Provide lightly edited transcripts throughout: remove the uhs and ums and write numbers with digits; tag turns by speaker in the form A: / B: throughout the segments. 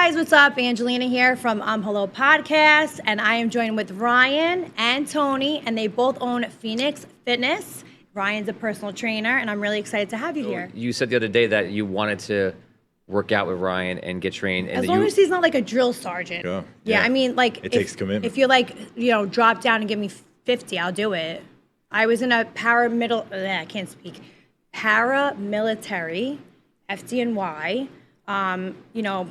A: guys, what's up? Angelina here from Hello Podcast, and I am joined with Ryan and Tony, and they both own Phoenix Fitness. Ryan's a personal trainer, and I'm really excited to have you here.
B: You said the other day that you wanted to work out with Ryan and get trained. And
A: as long as he's not like a drill sergeant. Yeah, I mean, like,
C: it takes commitment.
A: If you're like, drop down and give me 50, I'll do it. I was in a paramilitary, FDNY,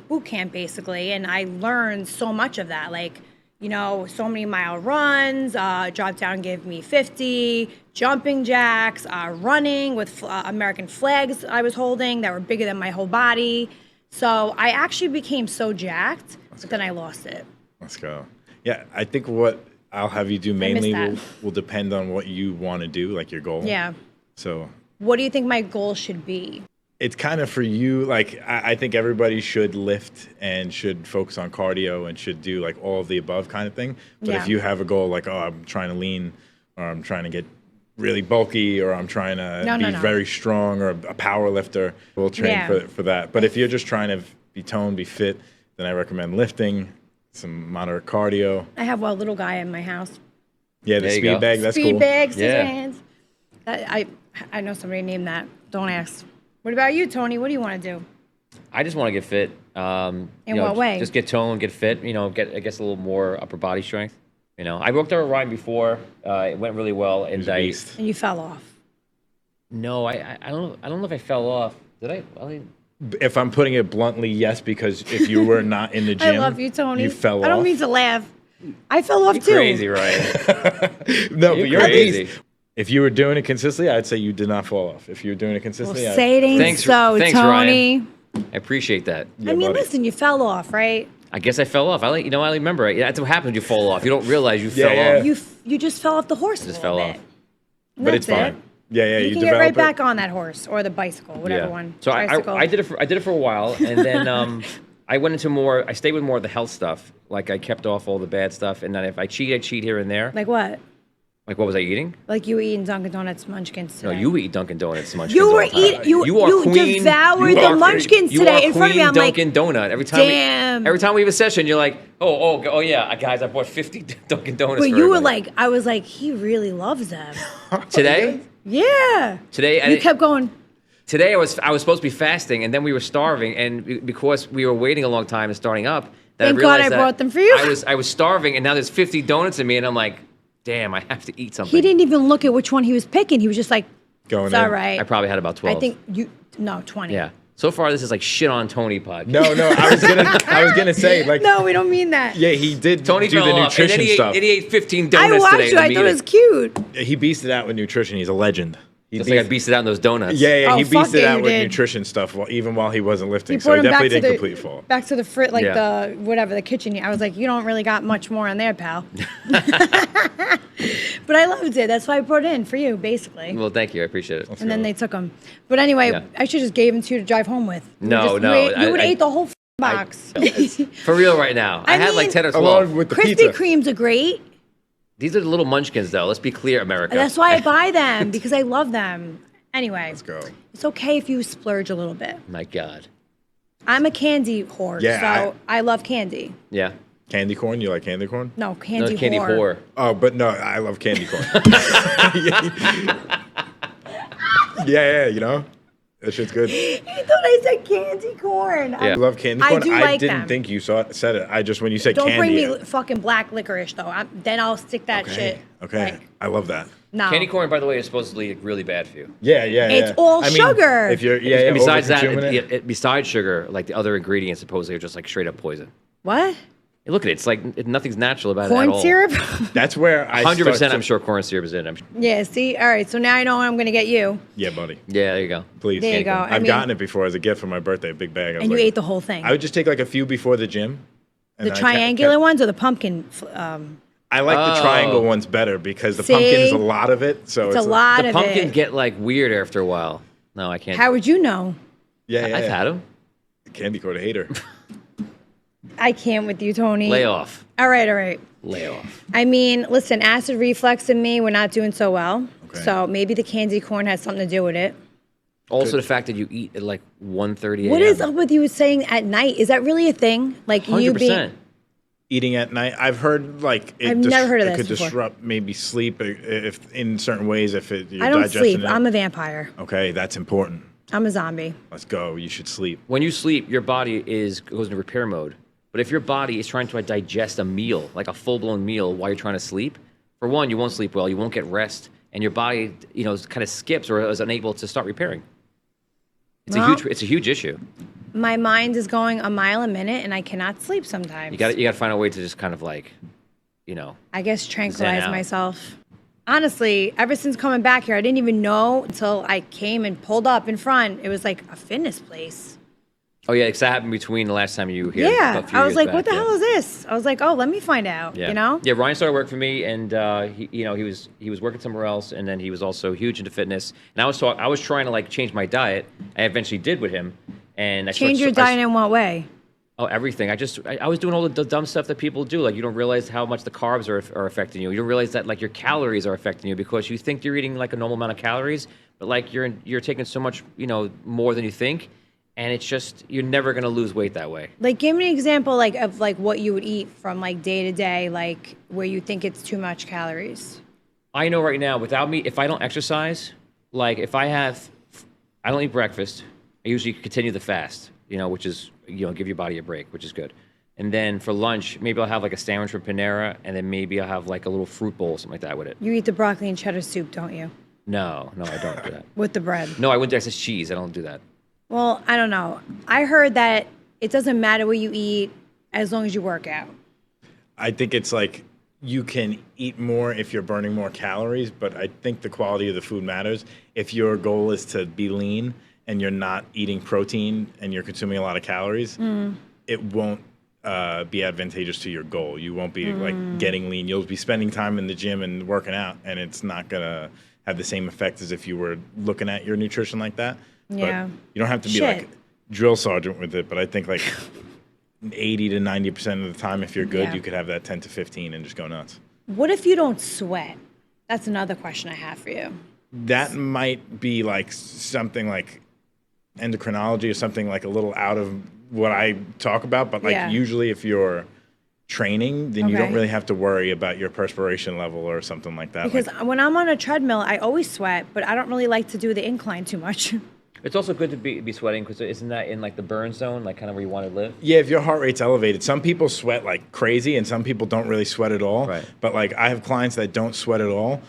A: boot camp basically, and I learned so much of that. Like, so many mile runs, drop down, give me 50, jumping jacks, running with American flags I was holding that were bigger than my whole body. So I actually became so jacked, but then I lost it.
C: Let's go. Yeah, I think what I'll have you do mainly will depend on what you want to do, like your goal.
A: Yeah.
C: So
A: what do you think my goal should be?
C: It's kind of for you, like, I think everybody should lift and should focus on cardio and should do like all of the above kind of thing. But if you have a goal like, oh, I'm trying to lean, or I'm trying to get really bulky, or I'm trying to be very strong, or a power lifter, we'll train for that. But if you're just trying to be toned, be fit, then I recommend lifting, some moderate cardio.
A: I have a little guy in my house.
C: Yeah, the speed bag, that's cool.
A: Speed bag, scissor hands. I know somebody named that. Don't ask. What about you, Tony? What do you want to do?
B: I just want to get fit.
A: In what way?
B: Just get toned, get fit. Get I guess a little more upper body strength. I worked out with Ryan before. It went really well, and
A: And you fell off.
B: No, I don't know if I fell off. Did I?
C: If I'm putting it bluntly, yes, because if you were not in the gym,
A: I love you, Tony.
C: You fell off.
A: I don't mean to laugh. I fell off too.
B: Crazy, Ryan.
C: No, but you're
B: crazy.
C: If you were doing it consistently, I'd say you did not fall off. If you were doing it consistently,
A: say it ain't
B: thanks,
A: Tony.
B: Ryan. I appreciate that.
C: Yeah,
A: I mean,
C: buddy.
A: listen, you fell off, right?
B: I guess I fell off. I remember it. That's what happens when you fall off. You don't realize you fell off.
A: You just fell off the horse.
B: I just fell off.
C: But it's fine. Yeah.
A: You can get right back on that horse or the bicycle, whatever one.
B: So I did it for a while, and then I went into more. I stayed with more of the health stuff. Like I kept off all the bad stuff, and then if I cheat, I cheat here and there.
A: Like what?
B: Like what was I eating?
A: Like you were eating Dunkin' Donuts munchkins today.
B: No, you eat Dunkin' Donuts munchkins.
A: You were eating. You devoured the munchkins today in front of me. I'm like,
B: Dunkin' Donut. Every time we have a session, you're like, oh yeah, guys, I bought 50 Dunkin' Donuts.
A: But you were like, I was like, he really loves them.
B: Today?
A: Yeah.
B: Today,
A: you kept going.
B: Today I was supposed to be fasting, and then we were starving, and because we were waiting a long time and starting up,
A: thank God I brought them for you.
B: I was starving, and now there's 50 donuts in me, and I'm like, damn, I have to eat something.
A: He didn't even look at which one he was picking. He was just like,
C: going
A: it's
C: in.
A: all right.
B: I probably had about 12.
A: I think 20.
B: Yeah. So far, this is like shit on Tony podcast.
C: No, I was gonna say, like,
A: no, we don't mean that.
C: Yeah, he did.
B: Tony
C: do
B: fell
C: the
B: off,
C: nutrition
B: and then
C: stuff.
B: He ate 15 donuts
A: I watched
B: today.
A: it. I thought it was cute.
C: He beasted it out with nutrition. He's a legend.
B: Just like I beasted out in those donuts.
C: Yeah, he beasted it out with
A: did.
C: nutrition stuff, even while he wasn't lifting.
A: He
C: So he definitely
A: back
C: didn't completely fall.
A: Back to the the kitchen. I was like, you don't really got much more on there, pal. But I loved it. That's why I brought it in for you, basically.
B: Well, thank you. I appreciate it.
A: And then they took them. But anyway, I should just gave them to you to drive home with.
B: No.
A: You would ate the whole box.
B: For real right now. I had like 10 or 12.
C: Along with the
A: Krispy
C: pizza.
A: Kremes are great.
B: These are the little munchkins, though. Let's be clear, America.
A: That's why I buy them, because I love them. Anyway,
C: Let's go.
A: It's okay if you splurge a little bit.
B: My God.
A: I'm a candy whore, so I love candy.
B: Yeah.
C: Candy corn? You like candy corn?
A: No, candy
B: whore.
C: Oh, but no, I love candy corn. yeah, that shit's good.
A: You thought I said candy corn.
B: Yeah.
C: I love candy corn.
A: I do like
C: didn't
A: them.
C: think you said it. I just, when you said
A: Don't
C: candy.
A: bring me fucking black licorice, though. Then I'll stick that shit.
C: Okay.
A: Like,
C: I love that.
A: no.
B: Candy corn, by the way, is supposedly really bad for you.
C: Yeah.
A: It's all sugar.
C: If you're,
B: And besides that,
C: overconsuming
B: besides sugar, like the other ingredients supposedly are just like straight up poison.
A: What?
B: Hey, look at it. It's like nothing's natural about it
A: Corn
B: at all.
A: syrup?
C: That's where I
B: 100% I'm sure corn syrup is in it.
A: Yeah, see? All right, so now I know what I'm going to get you.
C: Yeah, buddy.
B: Yeah, there you go.
C: Please.
A: There you go.
C: I've gotten it before as a gift for my birthday, a big bag.
A: And you ate the whole thing.
C: I would just take like a few before the gym.
A: The triangular ones or the pumpkin?
C: I like the triangle ones better because the pumpkin is a lot of it. So
A: it's a lot
B: the
A: of
B: pumpkin
A: it.
B: get like weird after a while. No, I can't.
A: How would you know?
C: Yeah.
B: I've had them.
C: Candy corn hater.
A: I can't with you, Tony.
B: Lay off.
A: All right.
B: Lay off.
A: I mean, listen, acid reflux and me, we're not doing so well.
C: Okay.
A: So maybe the candy corn has something to do with it.
B: Also, the fact that you eat at like 1:30 a.m.
A: What is up with you saying at night? Is that really a thing? Like you
B: 100%.
C: Eating at night, I've heard like
A: I've never heard of
C: it
A: this
C: could
A: before.
C: disrupt maybe sleep if in certain ways if you're
A: I don't
C: digesting
A: sleep.
C: it.
A: I'm a vampire.
C: Okay, that's important.
A: I'm a zombie.
C: Let's go. You should sleep.
B: When you sleep, your body goes into repair mode. But if your body is trying to digest a meal, like a full-blown meal, while you're trying to sleep, for one, you won't sleep well. You won't get rest, and your body, kind of skips or is unable to start repairing. It's a huge issue.
A: My mind is going a mile a minute, and I cannot sleep sometimes.
B: You got to find a way to just kind of like,
A: I guess tranquilize
B: out.
A: myself. Honestly, ever since coming back here, I didn't even know until I came and pulled up in front. It was like a fitness place.
B: Oh yeah, because that happened between the last time you were here.
A: Yeah,
B: a few
A: I was
B: years
A: like,
B: back,
A: what the
B: yeah.
A: hell is this? I was like, oh, let me find out.
B: Yeah.
A: You know?
B: Yeah, Ryan started work for me, and he was working somewhere else, and then he was also huge into fitness. And I was trying to like change my diet. I eventually did with him, and
A: Change your diet in what way?
B: Oh, everything. I was doing all the dumb stuff that people do. Like you don't realize how much the carbs are affecting you. You don't realize that like your calories are affecting you because you think you're eating like a normal amount of calories, but like you're taking so much more than you think. And it's just, you're never going to lose weight that way.
A: Like, give me an example, like, of, like, what you would eat from, like, day to day, like, where you think it's too much calories.
B: I know right now, without me, if I don't exercise, like, I don't eat breakfast. I usually continue the fast, which is, give your body a break, which is good. And then for lunch, maybe I'll have, like, a sandwich from Panera, and then maybe I'll have, like, a little fruit bowl, something like that with it.
A: You eat the broccoli and cheddar soup, don't you?
B: No, I don't do that.
A: With the bread.
B: No, I wouldn't. That's just cheese. I don't do that.
A: Well, I don't know. I heard that it doesn't matter what you eat as long as you work out.
C: I think it's like you can eat more if you're burning more calories, but I think the quality of the food matters. If your goal is to be lean and you're not eating protein and you're consuming a lot of calories, it won't be advantageous to your goal. You won't be like getting lean. You'll be spending time in the gym and working out, and it's not gonna have the same effect as if you were looking at your nutrition like that.
A: Yeah.
C: But you don't have to be like drill sergeant with it, but I think like 80 to 90% of the time, if you're good, you could have that 10 to 15 and just go nuts.
A: What if you don't sweat? That's another question I have for you.
C: That might be like something like endocrinology or something like a little out of what I talk about, but like usually if you're training, then you don't really have to worry about your perspiration level or something like that.
A: Because when I'm on a treadmill, I always sweat, but I don't really like to do the incline too much.
B: It's also good to be sweating because isn't that in like the burn zone, like kind of where you want to live?
C: Yeah, if your heart rate's elevated. Some people sweat like crazy and some people don't really sweat at all.
B: Right.
C: But like I have clients that don't sweat at all,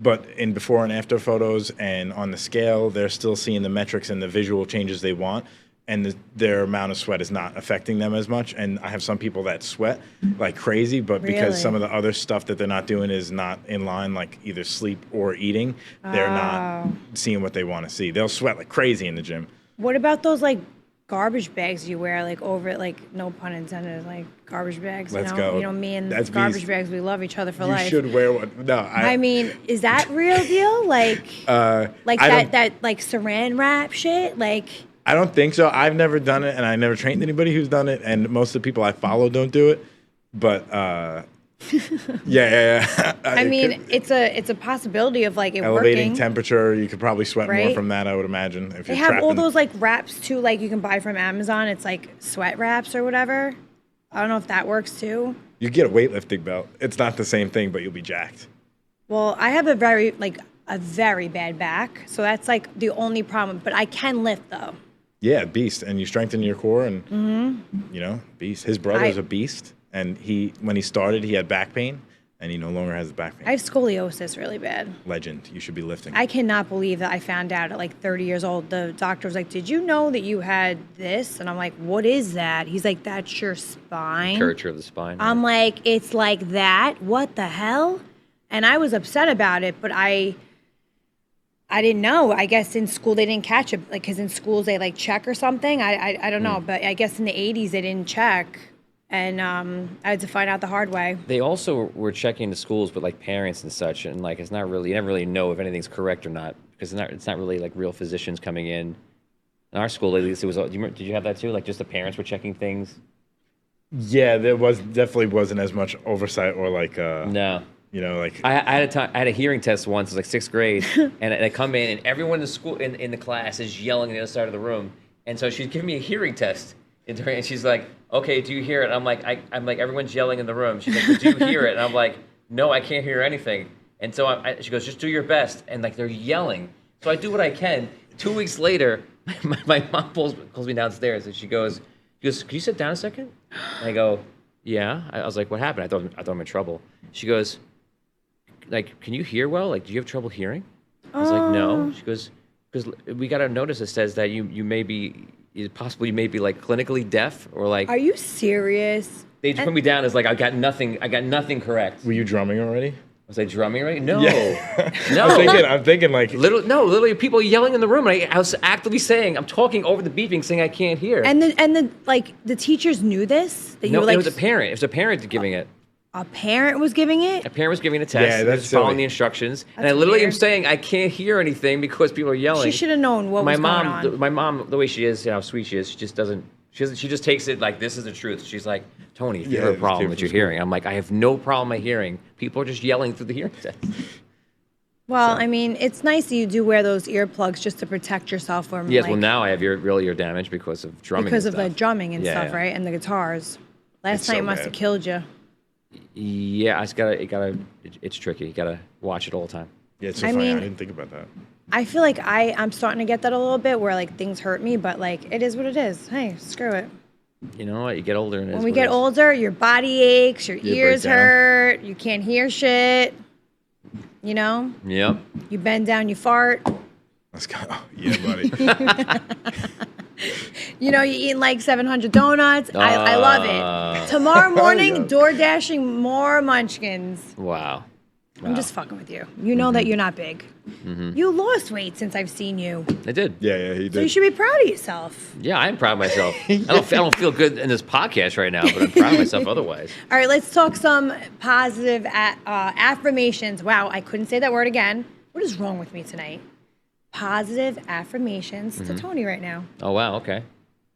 C: but in before and after photos and on the scale, they're still seeing the metrics and the visual changes they want. And their amount of sweat is not affecting them as much. And I have some people that sweat like crazy, but because some of the other stuff that they're not doing is not in line, like either sleep or eating, they're not seeing what they want to see. They'll sweat like crazy in the gym.
A: What about those like garbage bags you wear, like over, like no pun intended, like garbage bags?
C: Let's
A: you know?
C: go.
A: You know, me and
C: That's
A: garbage
C: beast.
A: bags, we love each other for
C: You
A: life.
C: should wear one. No,
A: I mean, is that real deal? Like that like saran wrap shit? Like.
C: I don't think so. I've never done it, and I never trained anybody who's done it, and most of the people I follow don't do it. But yeah.
A: I mean, it's a possibility of like it
C: elevating
A: working.
C: Temperature. You could probably sweat more
A: Right?
C: from that, I would imagine. If
A: They
C: you're
A: have
C: trapping.
A: all those like wraps too, like you can buy from Amazon. It's like sweat wraps or whatever. I don't know if that works too.
C: You get a weightlifting belt. It's not the same thing, but you'll be jacked.
A: Well, I have a very bad back, so that's like the only problem. But I can lift though.
C: Yeah, beast, and you strengthen your core, and beast. His brother's a beast, and when he started, he had back pain, and he no longer has back pain.
A: I have scoliosis really bad.
C: Legend. You should be lifting.
A: I cannot believe that I found out at like 30 years old. The doctor was like, "Did you know that you had this?" And I'm like, "What is that?" He's like, "That's your spine."
B: Curvature of the spine.
A: I'm like, "It's like that? What the hell?" And I was upset about it, but I didn't know. I guess in school they didn't catch it, like, because in schools they like check or something. I don't know, but I guess in the 80s they didn't check, and I had to find out the hard way.
B: They also were checking the schools with like parents and such, and like it's not really, you never really know if anything's correct or not because it's not really like real physicians coming in. In our school, at least, it was. Did you have that too? Like just the parents were checking things.
C: Yeah, there definitely wasn't as much oversight or like.
B: No.
C: You know, like
B: I had a hearing test once. It was like 6th grade, and I come in, and everyone in the school in the class is yelling on the other side of the room, and so she's giving me a hearing test, and she's like, "Okay, do you hear it?" I'm like, I'm like, everyone's yelling in the room. She's like, "But do you hear it?" And I'm like, "No, I can't hear anything." And so she goes, "Just do your best," and like they're yelling. So I do what I can. 2 weeks later, my mom calls me downstairs, and she goes, "Can you sit down a second?" And I go, "Yeah." I was like, "What happened?" I thought I'm in trouble. She goes, like, "Can you hear well? Like, do you have trouble hearing?" I was like, "No." She goes, "Because we got a notice that says that you may be like clinically deaf or like."
A: Are you serious?
B: They put me down as like I got nothing correct.
C: were you drumming already?
B: Was I drumming right? No,
C: Yeah.
B: no.
C: I'm thinking like
B: Literally people yelling in the room. And I was actively saying, I'm talking over the beeping, saying I can't hear.
A: And the teachers knew this? That you
B: No,
A: were like,
B: it was a parent. It was a parent giving it.
A: a parent was giving it?
B: A parent was giving a test.
C: Yeah, that's
B: just following
C: silly.
B: the instructions. And
A: That's
B: I literally am
A: weird.
B: saying I can't hear anything because people are yelling.
A: She should have known what was going on.
B: My mom, the way she is, you know, how sweet she is, she just takes it like this is the truth. She's like, "Tony, if you
C: Yeah,
B: have a
C: it's
B: problem
C: came
B: with
C: from
B: your
C: school.
B: hearing," I'm like, "I have no problem with my hearing. People are just yelling through the hearing test."
A: Well, I mean, it's nice that you do wear those earplugs just to protect yourself from
B: Yes,
A: like,
B: well now I have real ear damage because of drumming.
A: because
B: and
A: of the
B: stuff.
A: drumming and
B: Yeah,
A: stuff,
B: yeah.
A: right? And the guitars. Last
C: It's
A: night
C: so
A: must have
C: bad.
A: killed you.
B: Yeah, it's tricky. You gotta watch it all the time.
C: yeah, it's so
A: I
C: funny.
A: mean-
C: I didn't think about that.
A: I feel like I'm starting to get that a little bit where like things hurt me, but like it is what it is. Hey, screw it.
B: You know what? You get older and it is
A: When we
B: what
A: get
B: it is.
A: older, your body aches, your
C: You
A: ears
C: break down.
A: hurt, you can't hear shit. You know?
B: Yep.
A: You bend down, you fart.
C: Let's go. Yeah, buddy.
A: You know, you eat like 700 donuts. I love it. Tomorrow morning,
C: Yeah.
A: door dashing more munchkins.
B: Wow.
A: I'm just fucking with you. You know that you're not big. You lost weight since I've seen you.
B: I did.
C: Yeah, he did.
A: So you should be proud of yourself.
B: Yeah, I am proud of myself. I don't feel good in this podcast right now, but I'm proud of myself otherwise.
A: All right, let's talk some positive affirmations. Wow, I couldn't say that word again. What is wrong with me tonight? Positive affirmations to Tony right now.
B: Oh wow. Okay.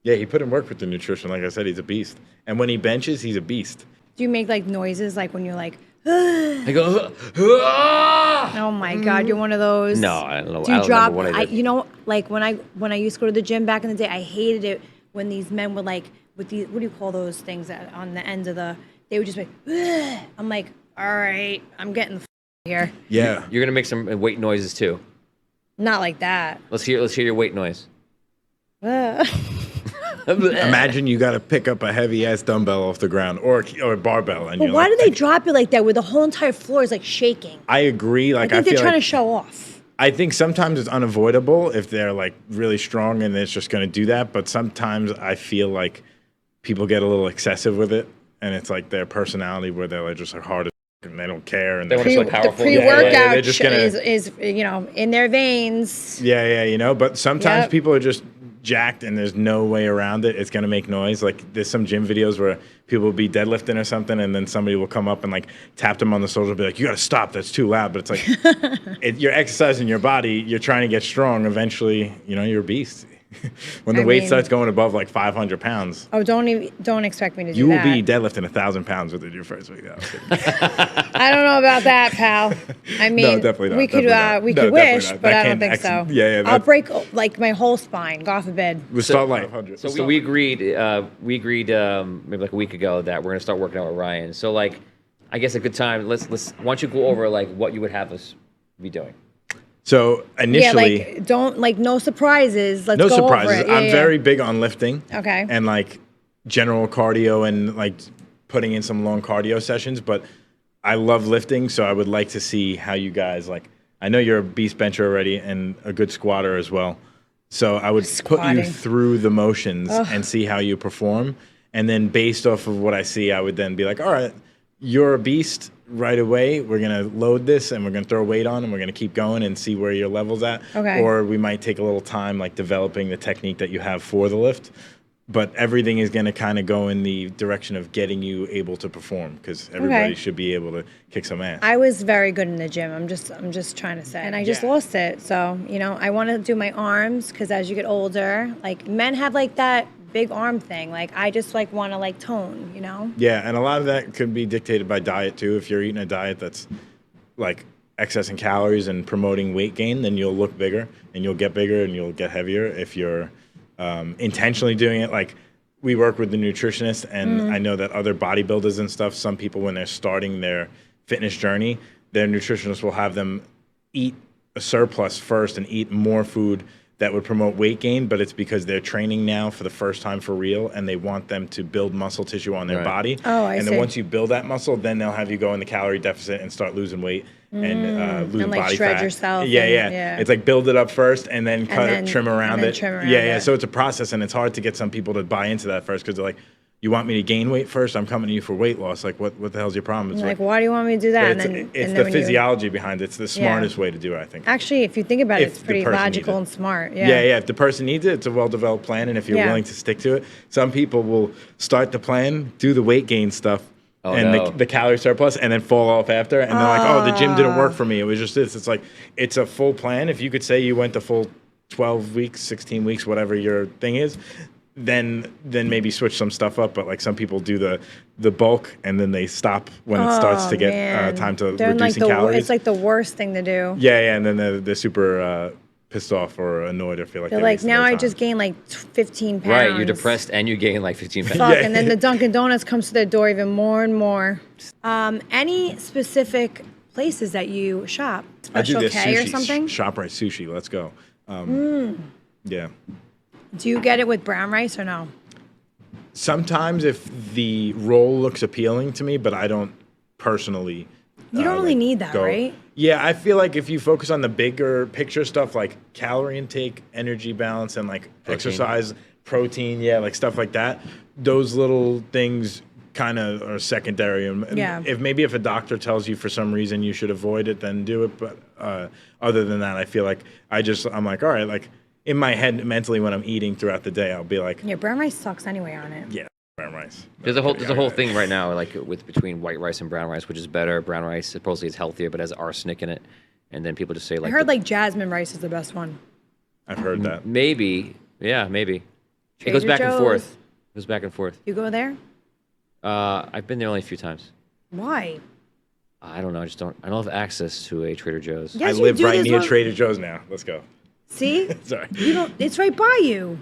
C: Yeah, he put in work with the nutrition. Like I said, he's a beast. And when he benches, he's a beast.
A: Do you make like noises like when you're like,
B: I go. "Ah!"
A: oh my God, you're one of those?
B: No, I don't know.
A: Do
B: I
A: you
B: don't
A: drop?
B: remember what I did.
A: You know, like when I used to go to the gym back in the day, I hated it when these men would like with these, what do you call those things that on the end of they would just be, "Ugh." I'm like, all right, I'm getting the here.
C: Yeah.
B: You're gonna make some weight noises too.
A: Not like that.
B: Let's hear your weight noise.
A: Ugh.
C: Imagine you got to pick up a heavy ass dumbbell off the ground or a barbell. And
A: But
C: you're
A: why
C: like,
A: do they drop it like that where the whole entire floor is like shaking?
C: I agree.
A: I
C: Like,
A: think they're
C: feel
A: trying to
C: like,
A: show off.
C: I think sometimes it's unavoidable if they're like really strong and it's just going to do that. But sometimes I feel like people get a little excessive with it. And it's like their personality where they're like just like hard as and they don't care. And
B: They wanna
C: they're
B: show
C: just
B: powerful.
A: The pre-workout
C: they're just gonna-
A: is you know in their veins.
C: Yeah, you know, but sometimes
A: Yep.
C: people are just jacked and there's no way around it. It's going to make noise. Like there's some gym videos where people will be deadlifting or something and then somebody will come up and like tap them on the shoulder and be like, "You got to stop. That's too loud." But it's like you're exercising your body. You're trying to get strong. Eventually, you know, you're a beast. When the
A: I
C: weight
A: mean-
C: starts going above like 500 pounds,
A: Oh, don't expect me to do
C: you will
A: that.
C: be deadlifting 1,000 pounds within your first week. No, I'm kidding.
A: I don't know about that, pal. I mean,
C: definitely not,
A: we could
C: definitely not.
A: we
C: No,
A: could
C: definitely
A: wish,
C: not.
A: but
C: That
A: I don't
C: can't
A: think so.
C: accident- yeah,
A: I'll
C: that-
A: break like my whole spine. God forbid.
C: We'll start like 100.
B: So we agreed maybe like a week ago that we're gonna start working out with Ryan. So like, I guess a good time. Let's why don't you go over like what you would have us be doing?
C: So initially,
A: Yeah, like don't like no surprises. Let's
C: no
A: go
C: surprises.
A: over it. Yeah,
C: I'm
A: yeah.
C: very big on lifting.
A: Okay.
C: And like general cardio and like putting in some long cardio sessions, but I love lifting, so I would like to see how you guys like. I know you're a beast bencher already and a good squatter as well. So I would put you
A: Squatting.
C: through the motions and see how you perform. And then based off of what I see, I would then be like, all right, you're a beast right away. We're going to load this and we're going to throw weight on and we're going to keep going and see where your level's at.
A: Okay.
C: Or we might take a little time like developing the technique that you have for the lift. But everything is going to kind of go in the direction of getting you able to perform because everybody
A: Okay.
C: should be able to kick some ass.
A: I was very good in the gym. I'm just trying to say, and I just
C: Yeah.
A: lost it. So you know, I want to do my arms because as you get older, like men have like that big arm thing. Like I just like want to like tone, you know?
C: Yeah, and a lot of that could be dictated by diet too. If you're eating a diet that's like excess in calories and promoting weight gain, then you'll look bigger and you'll get bigger and you'll get heavier. If you're intentionally doing it, like we work with the nutritionist, and I know that other bodybuilders and stuff, some people when they're starting their fitness journey, their nutritionist will have them eat a surplus first and eat more food that would promote weight gain, but it's because they're training now for the first time for real, and they want them to build muscle tissue on their body.
A: Oh, I
C: and
A: see.
C: then once you build that muscle, then they'll have you go in the calorie deficit and start losing weight and losing
A: And, like,
C: body
A: shred
C: fat.
A: yourself
C: Yeah,
A: and-
C: yeah,
A: yeah.
C: It's like build it up first and then cut
A: then-
C: trim around
A: and then
C: it.
A: trim around
C: yeah.
A: it.
C: So it's a process, and it's hard to get some people to buy into that first because they're like, "You want me to gain weight first? I'm coming to you for weight loss. Like, what the hell's your problem?" It's
A: Like, why do you want me to do that?
C: it's,
A: and
C: it's
A: then
C: the
A: when you-
C: physiology behind it. It's the smartest way to do it, I think.
A: Actually, if you think about it,
C: If
A: it's
C: the
A: pretty
C: person
A: logical
C: needs
A: and smart.
C: Yeah. If the person needs it, it's a well-developed plan, and if you're
A: Yeah.
C: willing to stick to it, some people will start the plan, do the weight gain stuff, the calorie surplus, and then fall off after, and they're like, "Oh, the gym didn't work for me. It was just this." It's like it's a full plan. If you could say you went the full 12 weeks, 16 weeks, whatever your thing is, then maybe switch some stuff up. But like some people do the bulk, and then they stop when it starts to get time to
A: They're
C: reducing
A: like
C: calories.
A: It's like the worst thing to do.
C: Yeah, and then they're super pissed off or annoyed or feel like
A: They're
C: they
A: like,
C: wasted
A: now
C: their
A: I
C: time.
A: just gained like 15 pounds.
B: Right, you're depressed and you gain like 15 pounds.
A: Fuck, and then the Dunkin' Donuts comes to their door even more and more. Any specific places that you shop?
C: I do
A: Special
C: this
A: K or
C: sushi,
A: something?
C: ShopRite sushi. Let's go. Yeah.
A: Do you get it with brown rice or no?
C: Sometimes if the roll looks appealing to me, but I don't personally.
A: You don't really need that,
C: go.
A: right?
C: Yeah, I feel like if you focus on the bigger picture stuff like calorie intake, energy balance, and like exercise, protein, like stuff like that, those little things kind of are secondary. And if a doctor tells you for some reason you should avoid it, then do it. But other than that, I feel like I'm like, all right, like in my head mentally when I'm eating throughout the day, I'll be like,
A: Yeah, brown rice sucks anyway on it.
C: yeah, brown rice.
B: There's a whole thing right now, like between white rice and brown rice, which is better. Brown rice supposedly is healthier, but has arsenic in it. And then people just say like,
A: I heard like jasmine rice is the best one.
C: I've heard that.
B: maybe, maybe. It
A: Trader
B: goes back and
A: Joe's.
B: forth. It goes back and forth.
A: You go there?
B: I've been there only a few times.
A: Why?
B: I don't know. I don't have access to a Trader Joe's.
A: Yes,
C: I
A: you
C: live
A: do.
C: right
A: There's
C: near
A: one-
C: Trader Joe's now. Let's go.
A: See?
C: Sorry.
A: You don't. It's right by you.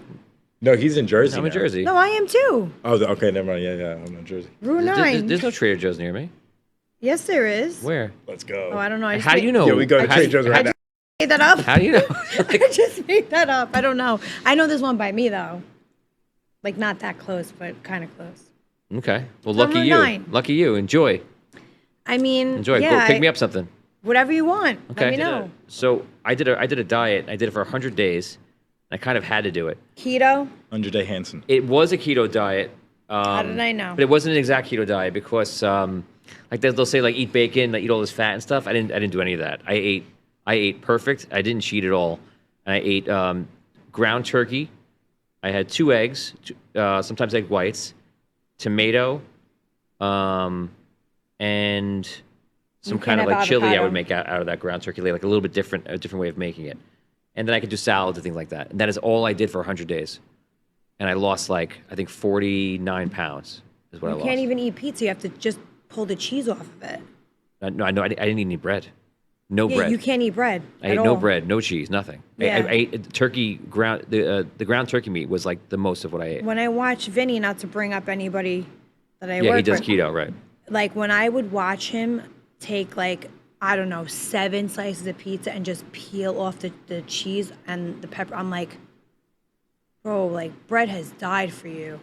C: No, he's in Jersey.
B: I'm in
C: now.
B: Jersey.
A: No, I am too.
C: Oh, okay, never mind. Yeah, I'm in Jersey.
A: Route
B: There's,
A: 9.
B: there's no Trader Joe's near me.
A: Yes, there is.
B: Where?
C: Let's go.
A: Oh, I don't know. I just
B: How do you know?
C: Yeah, we go to
B: How
C: Trader
B: do-
C: Joe's right now.
A: made that up.
B: How do you know?
A: I just made that up. I don't know. I know there's one by me though. Like not that close, but kind of close.
B: Okay. Well,
A: On
B: lucky
A: Route
B: you.
A: 9.
B: Lucky you. Enjoy.
A: I mean,
B: Enjoy.
A: yeah,
B: Go pick me up something.
A: Whatever you want.
B: Okay.
A: Let me know.
B: So I did a diet. I did it for 100 days. I kind of had to do it.
A: Keto.
C: 100-day Hansen.
B: It was a keto diet.
A: How did I know?
B: But it wasn't an exact keto diet because, like they'll say, like eat bacon, like eat all this fat and stuff. I didn't do any of that. I ate perfect. I didn't cheat at all. And I ate ground turkey. I had 2 eggs, sometimes egg whites, tomato, and some kind of
A: have
B: like chili I
A: avocado.
B: would make out of that ground turkey, like a little bit different, a different way of making it. And then I could do salads and things like that. And that is all I did for 100 days. And I lost like, I think 49 pounds is what I
A: You
B: lost.
A: can't even eat pizza. You have to just pull the cheese off of it.
B: No, I didn't eat any bread. No
A: Yeah,
B: bread.
A: you can't eat bread.
B: I
A: at
B: ate no
A: all.
B: bread, no cheese, nothing.
A: Yeah.
B: I ate turkey ground. The ground turkey meat was like the most of what I ate.
A: When I watch Vinny, not to bring up anybody that I
B: Yeah,
A: work
B: he does
A: with,
B: keto, right?
A: like when I would watch him take like, I don't know, 7 slices of pizza and just peel off the cheese and the pepper, I'm like, bro, like bread has died for you.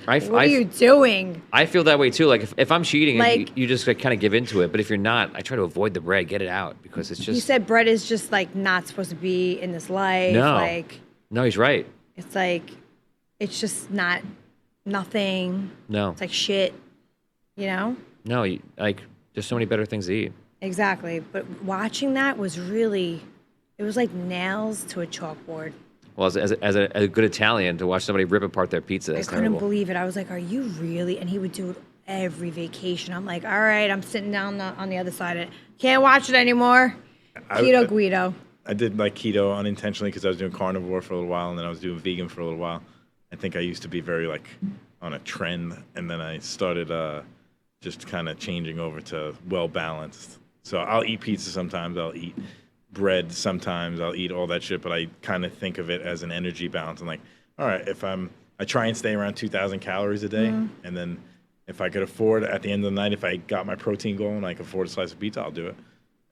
A: What are you doing?
B: I feel that way too. Like if I'm cheating,
A: Like-
B: you just like, kind of give into it. But if you're not, I try to avoid the bread, get it out because it's
A: He
B: just
A: said bread is just like not supposed to be in this life.
B: no.
A: Like
B: No, he's right.
A: it's like it's just not nothing.
B: No,
A: It's like shit. You know?
B: no. Like there's so many better things to eat.
A: Exactly. But watching that was really it was like nails to a chalkboard.
B: Well, as a good Italian, to watch somebody rip apart their pizza,
A: I
B: that's
A: couldn't
B: terrible.
A: believe it. I was like, "Are you really?" And he would do it every vacation. I'm like, "All right, I'm sitting down on the other side of it. Can't watch it anymore." Keto Guido.
C: I did like keto unintentionally because I was doing carnivore for a little while, and then I was doing vegan for a little while. I think I used to be very like on a trend, and then I started just kind of changing over to well balanced. So I'll eat pizza sometimes, I'll eat bread sometimes, I'll eat all that shit, but I kind of think of it as an energy balance. I'm like, all right, I try and stay around 2,000 calories a day, and then if I could afford at the end of the night, if I got my protein goal and I could afford a slice of pizza, I'll do it.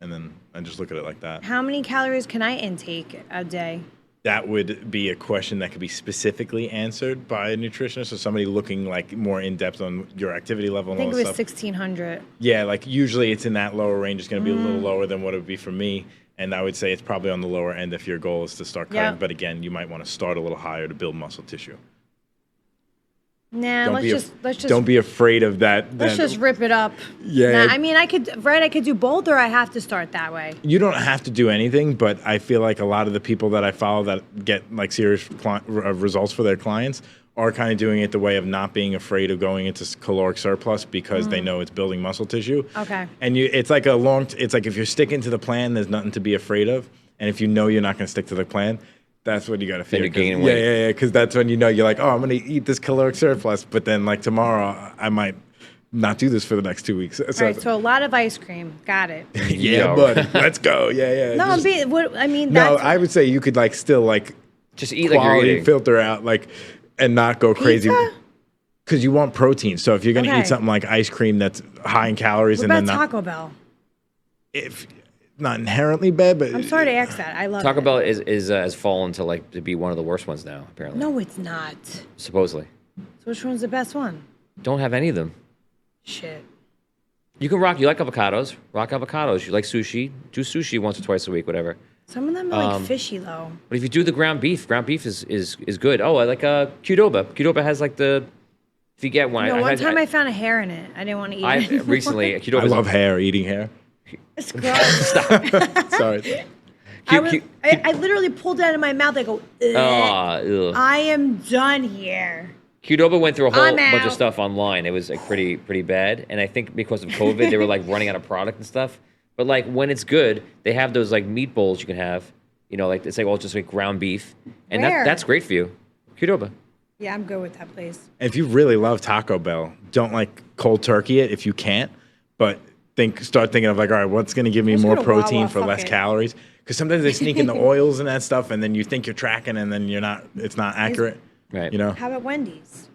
C: And then I just look at it like that.
A: How many calories can I intake a day?
C: That would be a question that could be specifically answered by a nutritionist or somebody looking like more in depth on your activity level and
A: I
C: all
A: think it
C: that
A: was
C: stuff.
A: 1,600.
C: Yeah, like usually it's in that lower range. It's going to be a little lower than what it would be for me. And I would say it's probably on the lower end if your goal is to start cutting.
A: Yeah.
C: But again, you might want to start a little higher to build muscle tissue.
A: Nah, let's just
C: don't be afraid of that.
A: Let's just rip it up.
C: Yeah.
A: Nah, I mean, I could do both, or I have to start that way.
C: You don't have to do anything, but I feel like a lot of the people that I follow that get like serious results for their clients are kind of doing it the way of not being afraid of going into caloric surplus because they know it's building muscle tissue.
A: Okay.
C: And it's like if you're sticking to the plan, there's nothing to be afraid of. And if you know you're not going to stick to the plan, that's when you got to fear.
B: Then you're gaining weight.
C: Yeah. Because that's when you know you're like, oh, I'm going to eat this caloric surplus, but then like tomorrow I might not do this for the next 2 weeks.
A: All right, so a lot of ice cream. Got it.
C: Yeah, buddy. Let's go. Yeah.
A: No,
C: I would say you could like still like
B: just eat like you're
C: quality
B: eating.
C: filter out like and not go crazy.
A: Pizza?
C: Because you want protein. So if you're going to
A: Okay.
C: eat something like ice cream that's high in calories
A: What
C: and then
A: about
C: not,
A: Taco Bell?
C: if not inherently bad, but
A: I'm sorry to ask that. I love
B: Taco
A: it.
B: Bell has fallen to be one of the worst ones now, apparently.
A: No, it's not.
B: Supposedly.
A: So which one's the best one?
B: Don't have any of them.
A: Shit.
B: You can rock. You like avocados? Rock avocados. You like sushi? Do sushi once or twice a week, whatever.
A: Some of them are like fishy though.
B: But if you do the ground beef is good. Oh, I like Qdoba. Qdoba has like if you get one.
A: No, one time I found a hair in it. I didn't want to eat it anymore.
B: Recently, Qdoba.
C: I love hair, eating hair.
A: It's gross.
C: Sorry.
A: I literally pulled it out of my mouth. I go, ugh. I am done here.
B: Qdoba went through a whole
A: I'm
B: bunch
A: out.
B: of stuff online. It was like pretty bad, and I think because of COVID, they were like running out of product and stuff. But like when it's good, they have those like meat bowls you can have. You know, like it's like all just like ground beef, and
A: Where?
B: that's great for you. Qdoba.
A: Yeah, I'm good with that place.
C: If you really love Taco Bell, don't like cold turkey it if you can't, but start thinking of like, all right, what's going to give me
A: Let's
C: more
A: go to
C: protein
A: Wawa,
C: for
A: fuck
C: less
A: it.
C: calories? Because sometimes they sneak in the oils and that stuff, and then you think you're tracking, and then it's not accurate.
B: Right.
C: You know?
A: How about Wendy's?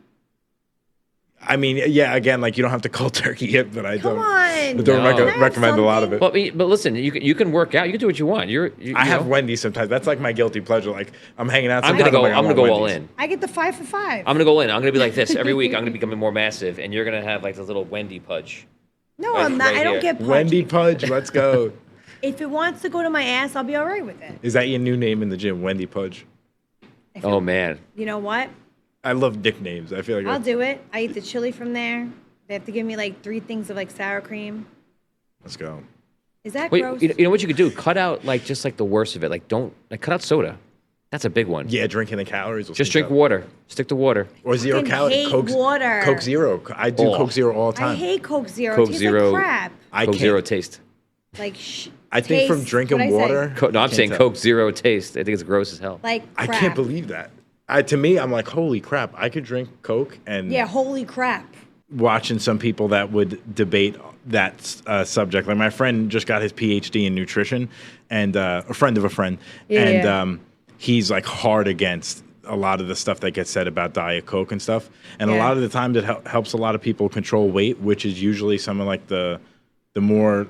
C: I mean, yeah, again, like you don't have to cold turkey it, but I
A: Come
C: don't.
A: on.
C: I don't
B: No. Can I
A: have
C: recommend a lot of it.
B: But listen, you can work out. You can do what you want.
C: I have Wendy's sometimes. That's like my guilty pleasure. Like I'm hanging out.
B: I'm gonna
C: sometimes
B: go.
C: like, I
B: I'm gonna
C: want
B: go all
C: Wendy's.
B: in.
A: I get the 5 for 5.
B: I'm gonna go in. I'm gonna be like this every week. I'm gonna be becoming more massive, and you're gonna have like this little Wendy pudge.
A: No,
B: Right-
A: I'm not.
B: right
A: I don't
B: here.
A: get pudgy.
C: Wendy Pudge, let's go.
A: If it wants to go to my ass, I'll be all right with it.
C: Is that your new name in the gym, Wendy Pudge?
B: Oh man.
A: You know what?
C: I love nicknames. I feel like
A: I'll do it. I eat the chili from there. They have to give me like 3 things of like sour cream.
C: Let's go.
A: Is that
B: Wait,
A: gross?
B: you know what you could do? Cut out like just like the worst of it. Like don't cut out soda. That's a big one.
C: Yeah, drinking the calories. Will
B: Just
C: sneak
B: drink
C: up.
B: water. Stick to water.
C: Or zero
A: Fucking
C: calorie.
A: hate water.
C: Coke Zero. I do
B: Oh.
C: Coke Zero all the
A: I
C: time.
A: hate Coke Zero.
B: Coke
A: it tastes
B: Zero.
A: like crap.
C: I
B: Coke
C: can't-
B: Zero taste.
A: Like
C: I think from
A: taste-
C: drinking
A: what'd I say?
C: water.
B: No, I'm
C: can't
B: saying
C: tell.
B: Coke Zero taste. I think it's gross as hell.
A: Like
C: I
A: crap.
C: can't believe that. To me, I'm like, holy crap! I could drink Coke and
A: Yeah, holy crap.
C: watching some people that would debate that subject. Like my friend just got his PhD in nutrition, and a friend of a friend, and he's like hard against a lot of the stuff that gets said about Diet Coke and stuff. And a
A: Yeah.
C: lot of the times it helps a lot of people control weight, which is usually some of like the more